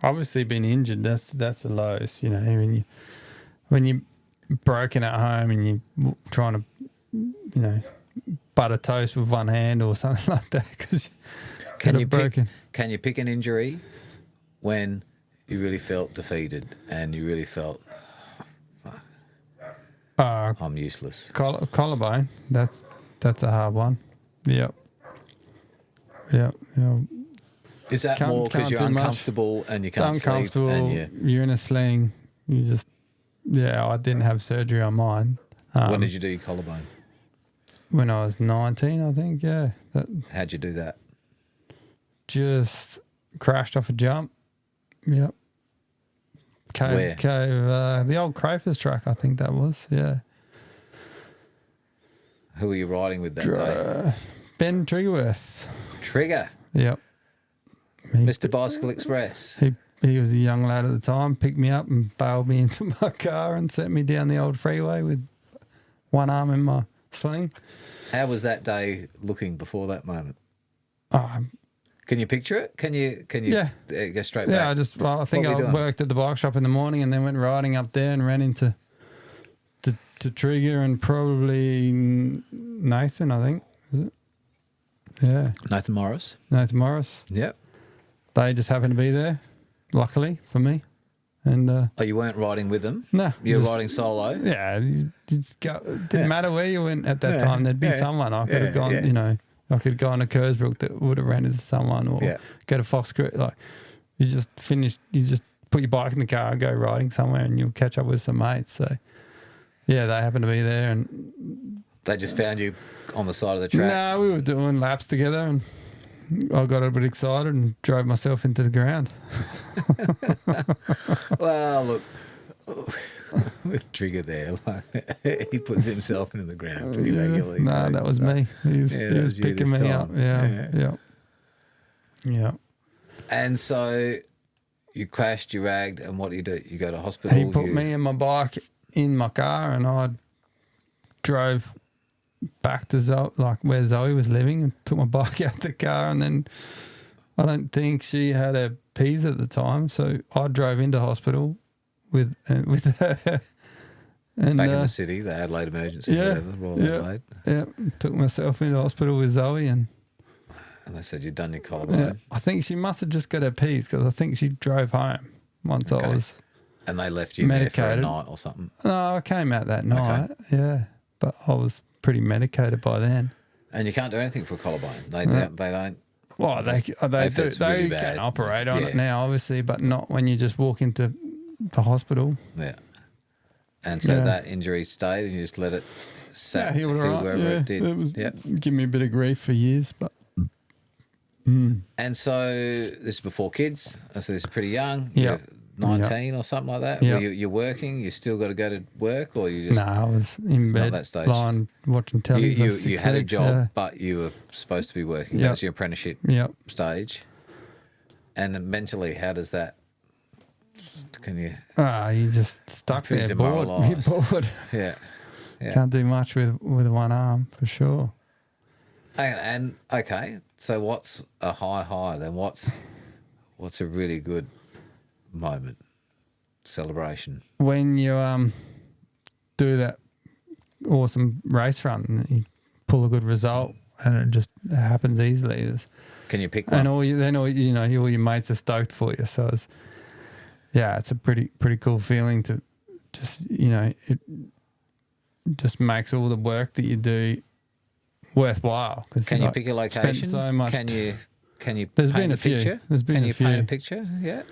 Obviously, been injured. That's the lowest. You know, when you broken at home and you trying to, you know, butter toast with one hand or something like that because can you pick an injury when you really felt defeated and you really felt I'm useless? Collarbone. That's a hard one. Yep. Is that more because you're uncomfortable and you can't sleep? And you're in a sling. You just I didn't have surgery on mine. When did you do your collarbone? When I was 19, I think. Yeah. How'd you do that? Just crashed off a jump. Yep. Where? The old Crafers track, I think that was. Yeah. Who were you riding with that day? Ben Triggerworth. Trigger. Yep. Mr. Bicycle Express. He was a young lad at the time, picked me up and bailed me into my car and sent me down the old freeway with one arm in my sling. How was that day looking before that moment? Oh, can you picture it? Can you go straight back? Yeah, I think I worked at the bike shop in the morning and then went riding up there and ran into to Trigger and probably Nathan, I think. Is it? Yeah. Nathan Morris. Nathan Morris. Yep. They just happened to be there, luckily for me. And you weren't riding with them? no, You were riding solo? Yeah, you just go. It didn't matter where you went at that time. There'd be someone. I could have gone. You know, I could go on to Kersbrook that would have ran into someone, or go to Fox Creek. Like you just finish. You just put your bike in the car, go riding somewhere, and you'll catch up with some mates. So yeah, they happened to be there, and they just found you on the side of the track. No, we were doing laps together, and I got a bit excited and drove myself into the ground. Well, look, with Trigger there, like, he puts himself into the ground pretty regularly. No, that was me. He was picking me up. Yeah. And so you crashed, you ragged, and what do? You go to hospital? He put me and my bike in my car, and I drove back to Zoe, like where Zoe was living, and took my bike out the car, and then I don't think she had her P's at the time, so I drove into hospital with her. And, back in the city, the Adelaide emergency, whatever, Royal Adelaide. Yeah, took myself into hospital with Zoe, and they said you'd done your collarbone. Yeah, I think she must have just got her P's because I think she drove home once I was. And they left you medicated. there for a night or something? No, I came out that night, but I was pretty medicated by then. And you can't do anything for a collarbone. They don't. Well, they can operate on it now, obviously, but not when you just walk into the hospital. Yeah. And so that injury stayed, and you just let it heal wherever it did. It was give me a bit of grief for years, but. And so this is before kids. So this is pretty young. Yeah. 19 or something like that. Yep. You're working. You still got to go to work, or you just? No, I was in bed, that stage. lying watching television. You had a job, but you were supposed to be working. That was your apprenticeship stage. And mentally, how does that? Can you? You just stuck there, bored. You're bored. Yeah. Can't do much with one arm for sure. And okay, so what's a high then? What's a really good moment, celebration? When you do that awesome race run, and you pull a good result, and it just happens easily. Can you pick one? And all your mates are stoked for you. So it's a pretty cool feeling to just it just makes all the work that you do worthwhile. Can you pick a location? So much. Can you There's paint been a a few. picture? There's been Can a you few. paint a picture? Yeah.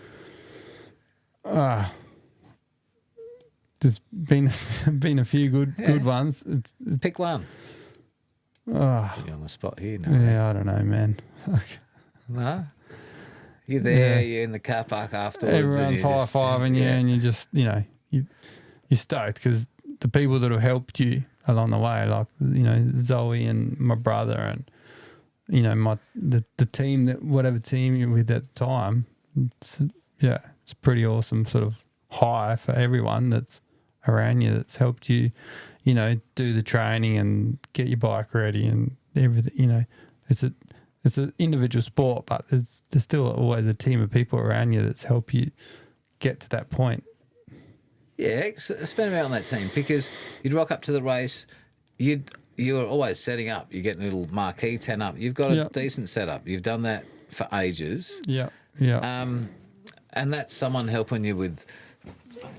There's been a few good ones. It's pick one. Put you on the spot here now. Yeah, I don't know, man. No. You're there. You're in the car park afterwards. Everyone's high fiving you, and you just you're stoked because the people that have helped you along the way, like Zoe and my brother, and the team, that whatever team you're with at the time, it's pretty awesome sort of high for everyone that's around you, that's helped you, do the training and get your bike ready and everything. It's an individual sport, but there's still always a team of people around you that's helped you get to that point. Yeah, spend a bit on that team, because you'd rock up to the race, you're always setting up. You're getting a little marquee 10 up. You've got a decent setup. You've done that for ages. Yeah. And that's someone helping you with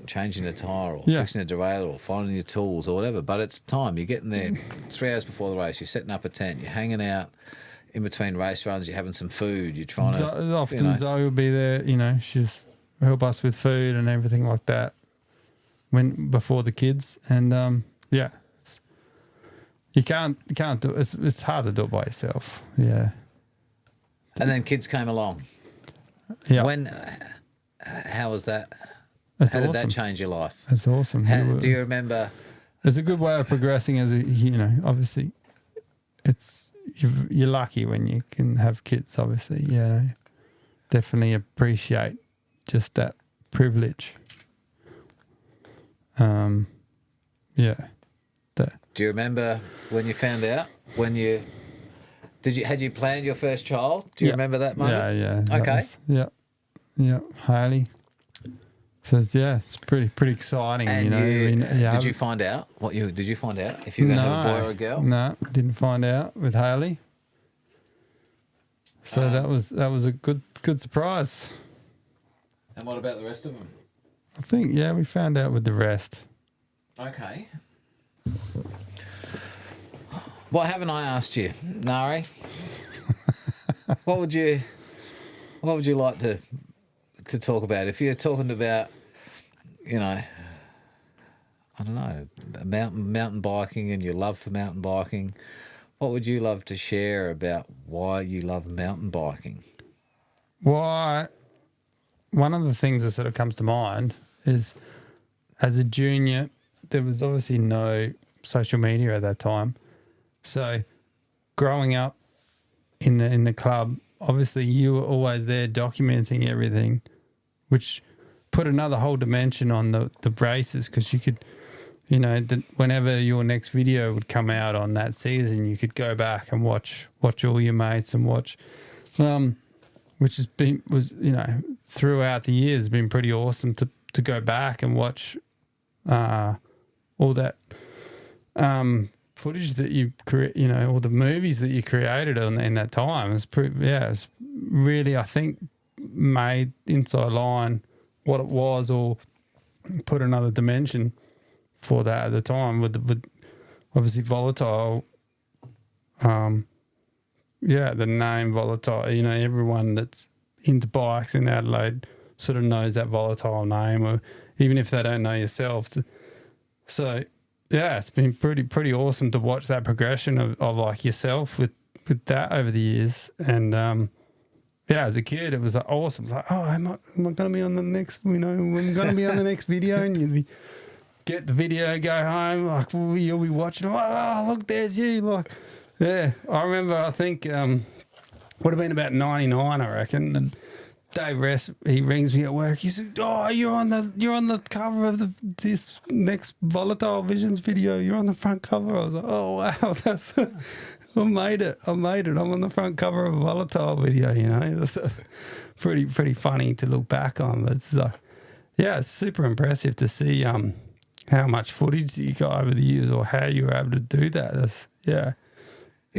changing a tyre or fixing a derailleur or finding your tools or whatever. But it's time. You're getting there 3 hours before the race. You're setting up a tent. You're hanging out in between race runs. You're having some food. You're trying to... Often Zoe will be there, she's help us with food and everything like that before the kids. And, you can't do it. It's hard to do it by yourself. Yeah. And then kids came along. Yeah. How was that? That's how did awesome. that change your life? That's awesome. Do you remember? It's a good way of progressing obviously you're lucky when you can have kids, obviously, definitely appreciate just that privilege. Do you remember when you found out? Had you planned your first child? Do you remember that moment? Yeah. Okay. Yeah. Haley. So it's pretty exciting. And did you find out did you find out if you were going to have a boy or a girl? No, didn't find out with Haley. So that was a good surprise. And what about the rest of them? I think, yeah, we found out with the rest. Okay. What haven't I asked you, Ngari? What would you like to talk about? If you're talking about, you know, I don't know, mountain biking and your love for mountain biking, what would you love to share about why you love mountain biking? Why? One of the things that sort of comes to mind is, as a junior, there was obviously no social media at that time. So growing up in the club, obviously you were always there documenting everything, which put another whole dimension on the races, because you could, you know, whenever your next video would come out on that season, you could go back and watch all your mates and watch, which was you know, throughout the years been pretty awesome to go back and watch all that footage that you create, you know, all the movies that you created in that time. It's really, I think, made Inside Line what it was, or put another dimension for that at the time with obviously Volatile. The name Volatile, you know, everyone that's into bikes in Adelaide sort of knows that Volatile name, or even if they don't know yourself. So yeah, it's been pretty awesome to watch that progression of like yourself with that over the years. And as a kid, it was awesome. It was like, oh, am I going to be on the next, you know, I'm going to be on the next video, and you'd get the video, go home, like, well, you'll be watching, oh, look, there's you. Like, yeah, I remember, I think, would have been about 99, I reckon. And Dave Rest, he rings me at work. He said, "Oh, you're on the cover of this next Volatile Visions video. You're on the front cover." I was like, "Oh wow, that's I made it. I'm on the front cover of a Volatile video." You know, it's pretty funny to look back on. But it's it's super impressive to see how much footage that you got over the years, or how you were able to do that. You're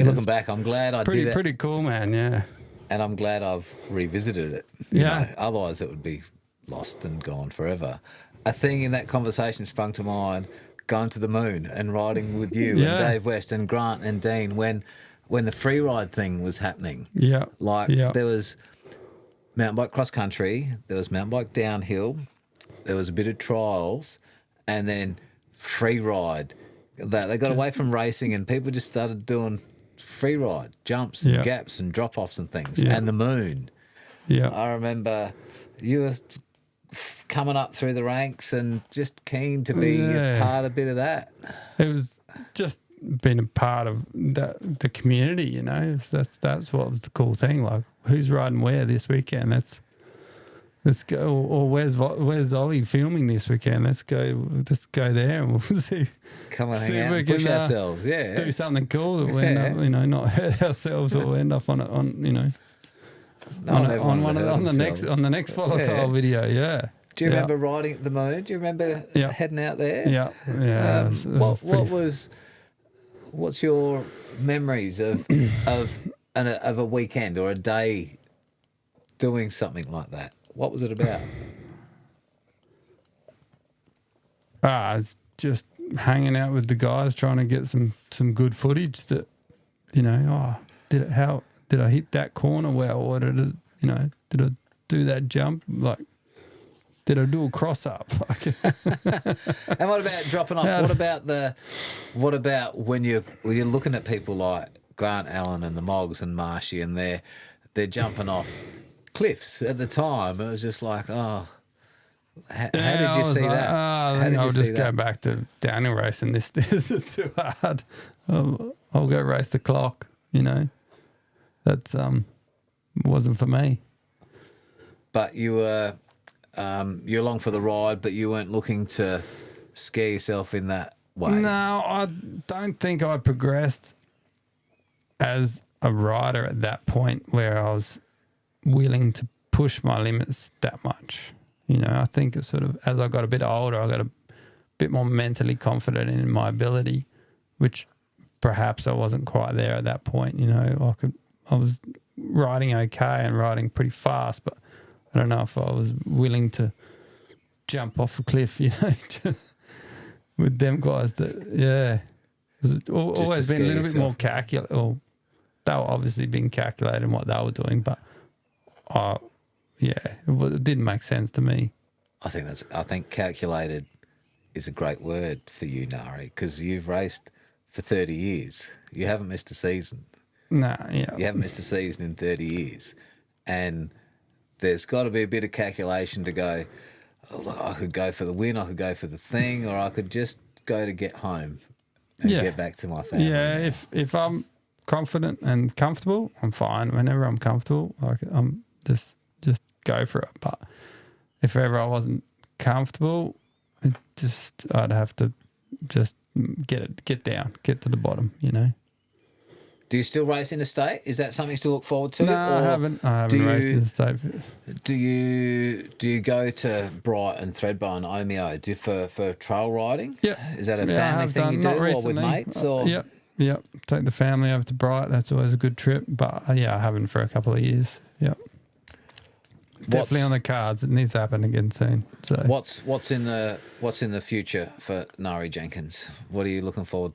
looking back, I'm glad I did it. Pretty cool, man. Yeah. And I'm glad I've revisited it. You know, otherwise it would be lost and gone forever. A thing in that conversation sprung to mind, going to the moon and riding with you and Dave West and Grant and Dean when the free ride thing was happening. Yeah. There was mountain bike cross country, there was mountain bike downhill, there was a bit of trials, and then free ride. They got away from racing and people just started doing free ride, jumps and gaps and drop-offs and things, and the moon. Yeah, I remember you were coming up through the ranks and just keen to be a bit of that. It was just being a part of the community, you know. That's what was the cool thing. Like, who's riding where this weekend? Let's go. Or where's Ollie filming this weekend? Let's go there and we'll see. Come and hang out and push ourselves. Do something cool that we end up, you know, not hurt ourselves, or end up on the next Volatile video. Yeah. Do you remember riding at the moon? Do you remember heading out there? Yeah. What's your memories of a weekend or a day doing something like that? What was it about? It's just hanging out with the guys, trying to get some good footage that, you know, did I hit that corner well, or did I do that jump? Like, did I do a cross up? And what about dropping off? What about when you're looking at people like Grant Allen and the Moggs and Marshy, and they're jumping off cliffs at the time? It was just like, how did you see that? I think I'll just go back to downhill racing. This is too hard. I'll go race the clock. You know, that's wasn't for me. But you were you're along for the ride, but you weren't looking to scare yourself in that way. No, I don't think I progressed as a rider at that point where I was willing to push my limits that much. You know, I think it's sort of, as I got a bit older, I got a bit more mentally confident in my ability, which perhaps I wasn't quite there at that point. You know, I was riding okay and riding pretty fast, but I don't know if I was willing to jump off a cliff, you know, just with them guys. It's always been a little bit more calculated. Or they were obviously being calculated in what they were doing, but it didn't make sense to me. I think calculated is a great word for you, Ngari, because you've raced for 30 years. You haven't missed a season. Nah, yeah. You haven't missed a season in 30 years. And there's got to be a bit of calculation to go, oh, look, I could go for the win, I could go for the thing, or I could just go to get home and get back to my family. Yeah, now. if I'm confident and comfortable, I'm fine. Whenever I'm comfortable, I'm just go for it. But if ever I wasn't comfortable, I'd have to just get down, get to the bottom, you know. Do you still race in the state? Is that something to look forward to? No, I haven't raced in the state. Do you go to Bright and Thredbo and Omeo for trail riding? Yeah. Is that a family thing you do, not or recently. with mates? Or? Yep. Take the family over to Bright. That's always a good trip. But I haven't for a couple of years. Yep. Definitely on the cards. It needs to happen again soon. So what's in the future for Ngari Jenkins? What are you looking forward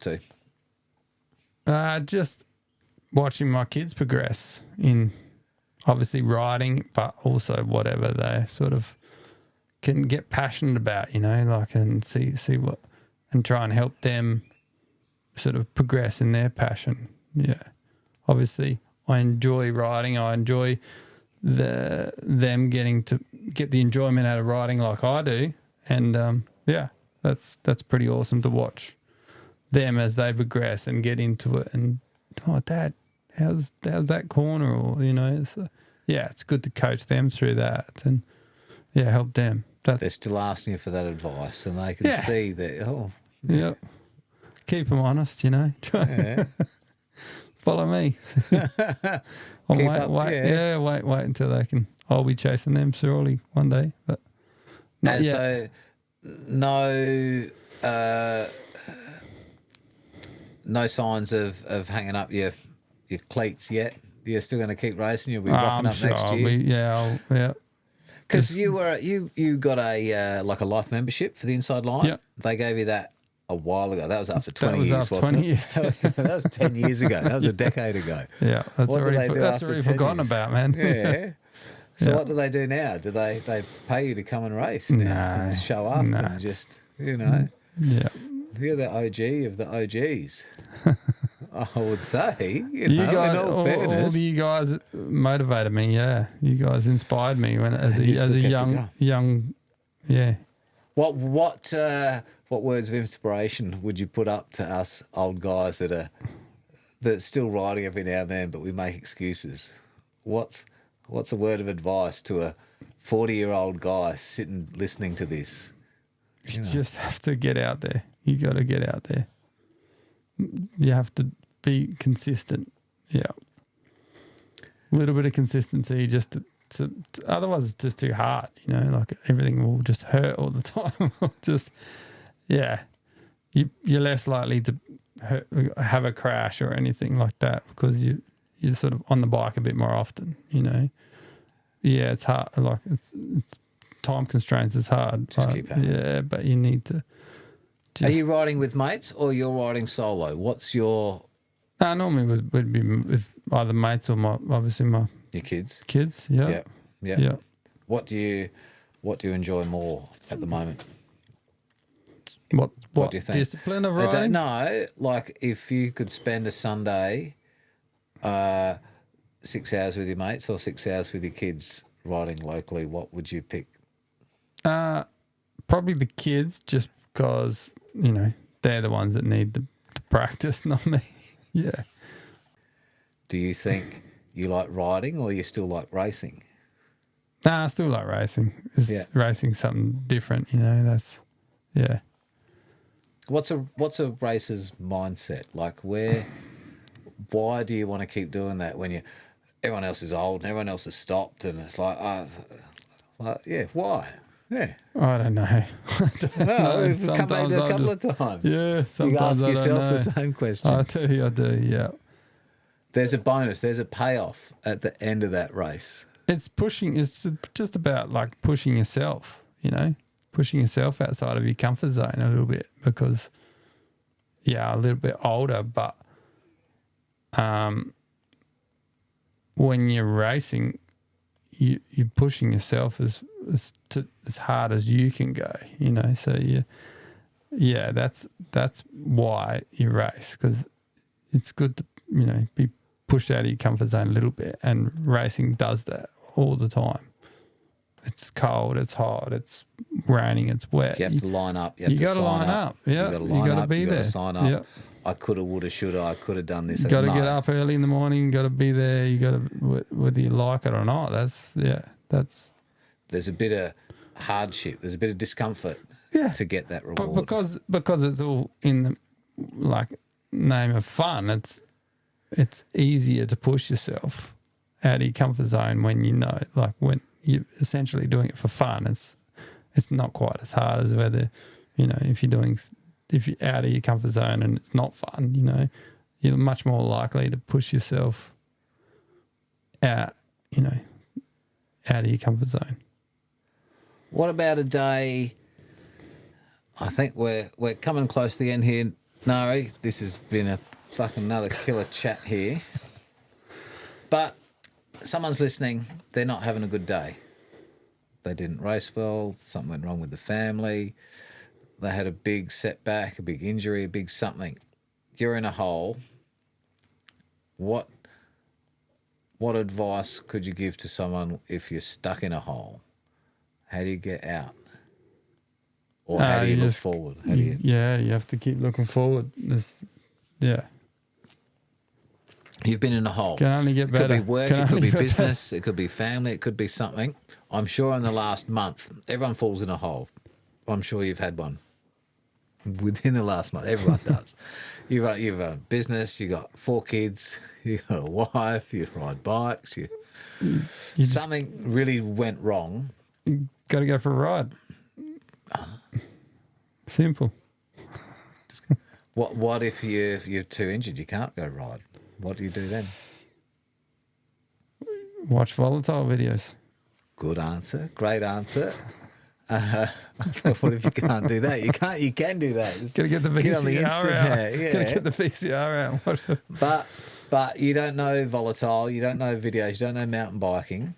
to? Just watching my kids progress in obviously riding, but also whatever they sort of can get passionate about, you know, like, and see what, and try and help them sort of progress in their passion. Yeah. Obviously I enjoy riding. I enjoy them getting to get the enjoyment out of riding like I do. And that's pretty awesome to watch them as they progress and get into it. And Dad, how's that corner? Or, you know, it's good to coach them through that and help them. They're still asking you for that advice, and they can see that. Yeah, keep them honest, you know. Follow me. Wait until they can. I'll be chasing them surely one day, but not yet. So no signs of hanging up your cleats yet. You're still going to keep racing. You'll be rocking up next year. Because you got a like a life membership for the Inside Line. Yeah. They gave you that a while ago. That was after 20 years. After 20 years. That was 10 years ago. That was a decade ago. Yeah, that's What do they do that's after already 10 forgotten years? about, man. Yeah. So what do they do now? Do they pay you to come and race now? And show up and just, you know. Yeah. You're the OG of the OGs. I would say. You know, guys, in all fairness. all of you guys motivated me. Yeah, you guys inspired me when as a young. Yeah. What words of inspiration would you put up to us old guys that's still riding every now and then, but we make excuses? What's a word of advice to a 40-year-old guy sitting listening to this? You just have to get out there. You got to get out there. You have to be consistent. Yeah. A little bit of consistency just to otherwise it's just too hard, you know, like everything will just hurt all the time. You're less likely to have a crash or anything like that because you're sort of on the bike a bit more often, you know. Yeah, it's hard. Like it's time constraints. It's hard. Just keep at it. Yeah, but you need to. Are you riding with mates or you're riding solo? What's your... normally would be with either mates or your kids? Kids, yeah. What do you enjoy more at the moment? What do you think? Discipline of riding? No, like if you could spend a Sunday 6 hours with your mates or 6 hours with your kids riding locally, what would you pick? Probably the kids, just because, you know, they're the ones that need the practice, not me. Yeah. Do you think you like riding or you still like racing? Nah, I still like racing. Racing something different, you know, What's a racer's mindset? Like why do you want to keep doing that when everyone else is old and everyone else has stopped and it's like, why? Yeah. I don't know. We've come maybe a couple of times. Yeah, sometimes you ask yourself I don't know. the same question. I do, yeah. There's a bonus. There's a payoff at the end of that race. It's just about like pushing yourself, you know, pushing yourself outside of your comfort zone a little bit because, a little bit older, but when you're racing, you're pushing yourself as hard as you can go, so that's why you race, because it's good to, be pushed out of your comfort zone a little bit, and racing does that all the time. It's cold, it's hot, it's raining, it's wet. You have to line up. You got to line up. Yeah, you got to be there. Sign up. Yep. I coulda, woulda, shoulda. I could have done this. You got to get up early in the morning. You got to be there. You got to, whether you like it or not. That's. There's a bit of hardship. There's a bit of discomfort to get that reward. But because it's all in the name of fun. It's easier to push yourself out of your comfort zone when when you're essentially doing it for fun. It's not quite as hard as whether if you're out of your comfort zone and it's not fun, you're much more likely to push yourself out, out of your comfort zone. What about a day? I think we're coming close to the end here, Ngari. This has been a fucking another killer chat here. But someone's listening, they're not having a good day. They didn't race well, something went wrong with the family, they had a big setback, a big injury, a big something. You're in a hole. What advice could you give to someone if you're stuck in a hole? How do you get out? Or how do you look forward? You have to keep looking forward. You've been in a hole. Can only get better. It could be work, it could be business, it could be family, it could be something. I'm sure in the last month, everyone falls in a hole. I'm sure you've had one. Within the last month, everyone does. You've run a business, you've got 4 kids, you've got a wife, you ride bikes, something really went wrong. You got to go for a ride. Simple. What if you're too injured, you can't go ride? What do you do then? Watch Volatile videos. Good answer. Great answer. What if you can't do that? You can do that. Got to get the VCR out. Yeah. Got to get the VCR out. But you don't know Volatile. You don't know videos. You don't know mountain biking.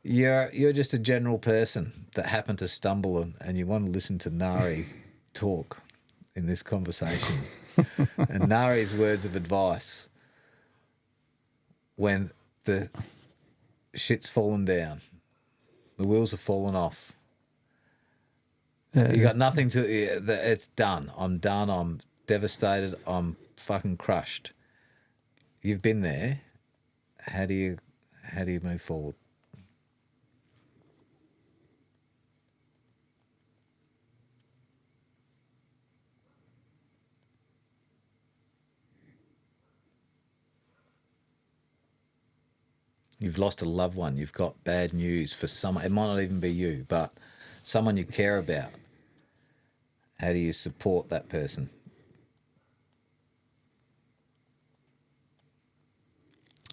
You're just a general person that happened to stumble and you want to listen to Ngari talk in this conversation. And Ngari's words of advice when the shit's fallen down, the wheels have fallen off. You got nothing to. It's done. I'm done. I'm devastated. I'm fucking crushed. You've been there. How do you move forward? You've lost a loved one. You've got bad news for someone. It might not even be you, but someone you care about. How do you support that person?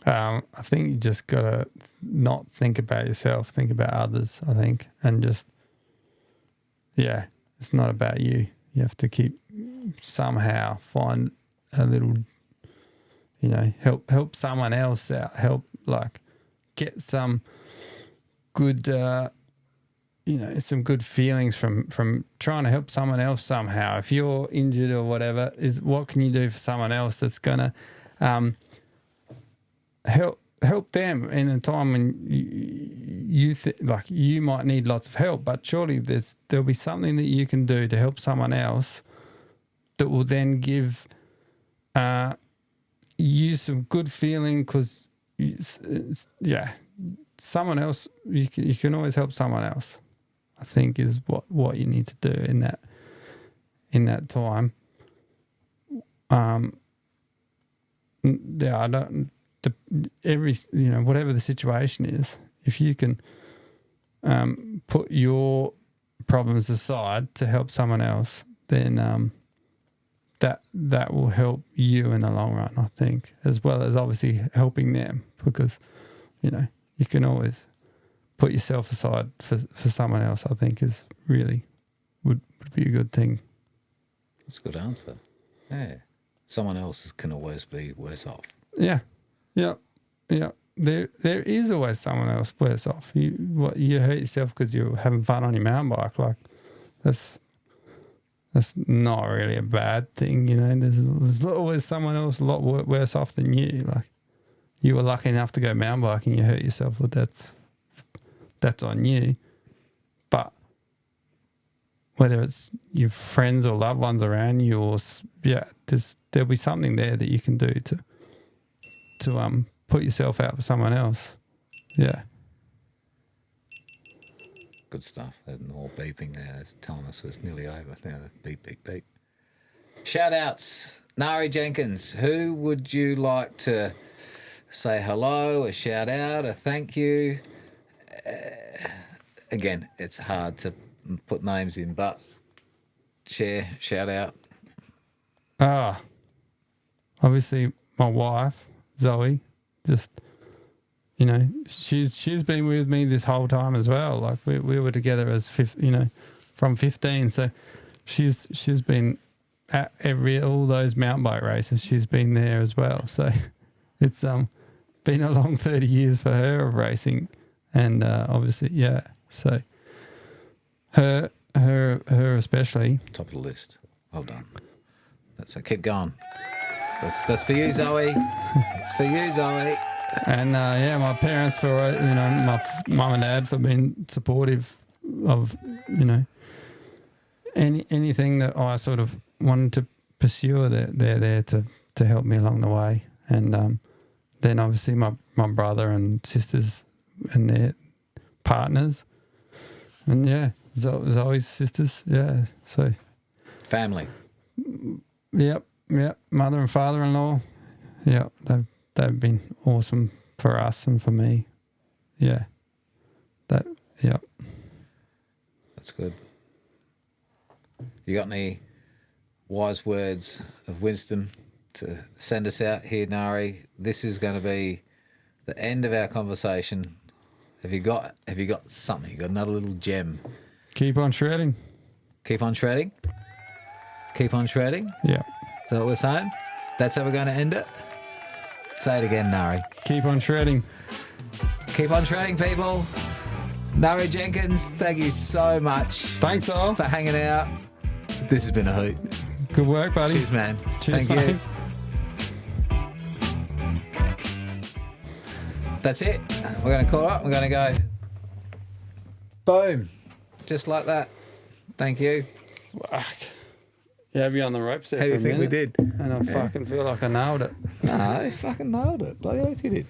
I think you just got to not think about yourself, think about others, I think. And just, it's not about you. You have to keep somehow find a little, help someone else out. Help, get some good, some good feelings from trying to help someone else somehow. If you're injured or whatever, what can you do for someone else that's going to help them in a time when you might need lots of help, but surely there'll be something that you can do to help someone else that will then give you some good feeling, because someone else, you can always help someone else, I think, is what you need to do in that time. I don't. Whatever the situation is, if you can put your problems aside to help someone else, then that will help you in the long run, I think, as well as obviously helping them, because you can always put yourself aside for someone else, I think, is really would be a good thing. That's a good answer. Yeah. Someone else can always be worse off. Yeah. There is always someone else worse off. You hurt yourself because you're having fun on your mountain bike. Like that's not really a bad thing, you know. There's always someone else a lot worse off than you. Like you were lucky enough to go mountain biking, you hurt yourself, but that's on you. But whether it's your friends or loved ones around you, or there'll be something there that you can do to put yourself out for someone else. Yeah. Good stuff. That all beeping there. That's telling us it's nearly over. Now, beep, beep, beep. Shout outs. Ngari Jenkins, who would you like to say hello, a shout out, a thank you? Again, it's hard to put names in, but shout out. Obviously my wife, Zoe, just, you know, she's been with me this whole time as well. Like we were together as from 15. So she's been at all those mountain bike races. She's been there as well. So it's been a long 30 years for her of racing, and obviously, yeah. So her especially. Top of the list. Well done. That's it. Keep going. That's for you, Zoe. It's for you, Zoe. And my parents for my mum and dad for being supportive of anything that I sort of wanted to pursue. They're there to help me along the way. And then obviously my brother and sisters and their partners, and Zoe's sisters. Yeah, so family. Yep. Mother and father-in-law. Yeah, they've been awesome for us and for me. Yeah. That's good. You got any wise words of wisdom to send us out here, Ngari? This is going to be the end of our conversation. Have you got something? You got another little gem? Keep on shredding. Keep on shredding? Keep on shredding? Yeah. Is that what we're saying? That's how we're going to end it? Say it again, Ngari. Keep on shredding. Keep on shredding, people. Ngari Jenkins, thank you so much. Thanks, all. For hanging out. This has been a hoot. Good work, buddy. Cheers, man. Cheers, thank mate. you. That's it. We're going to call it up. We're going to go. Boom. Just like that. Thank you. Fuck. You had me on the ropes there. How do you think we did? And I fucking feel like I nailed it. No, you fucking nailed it. Bloody oath you did.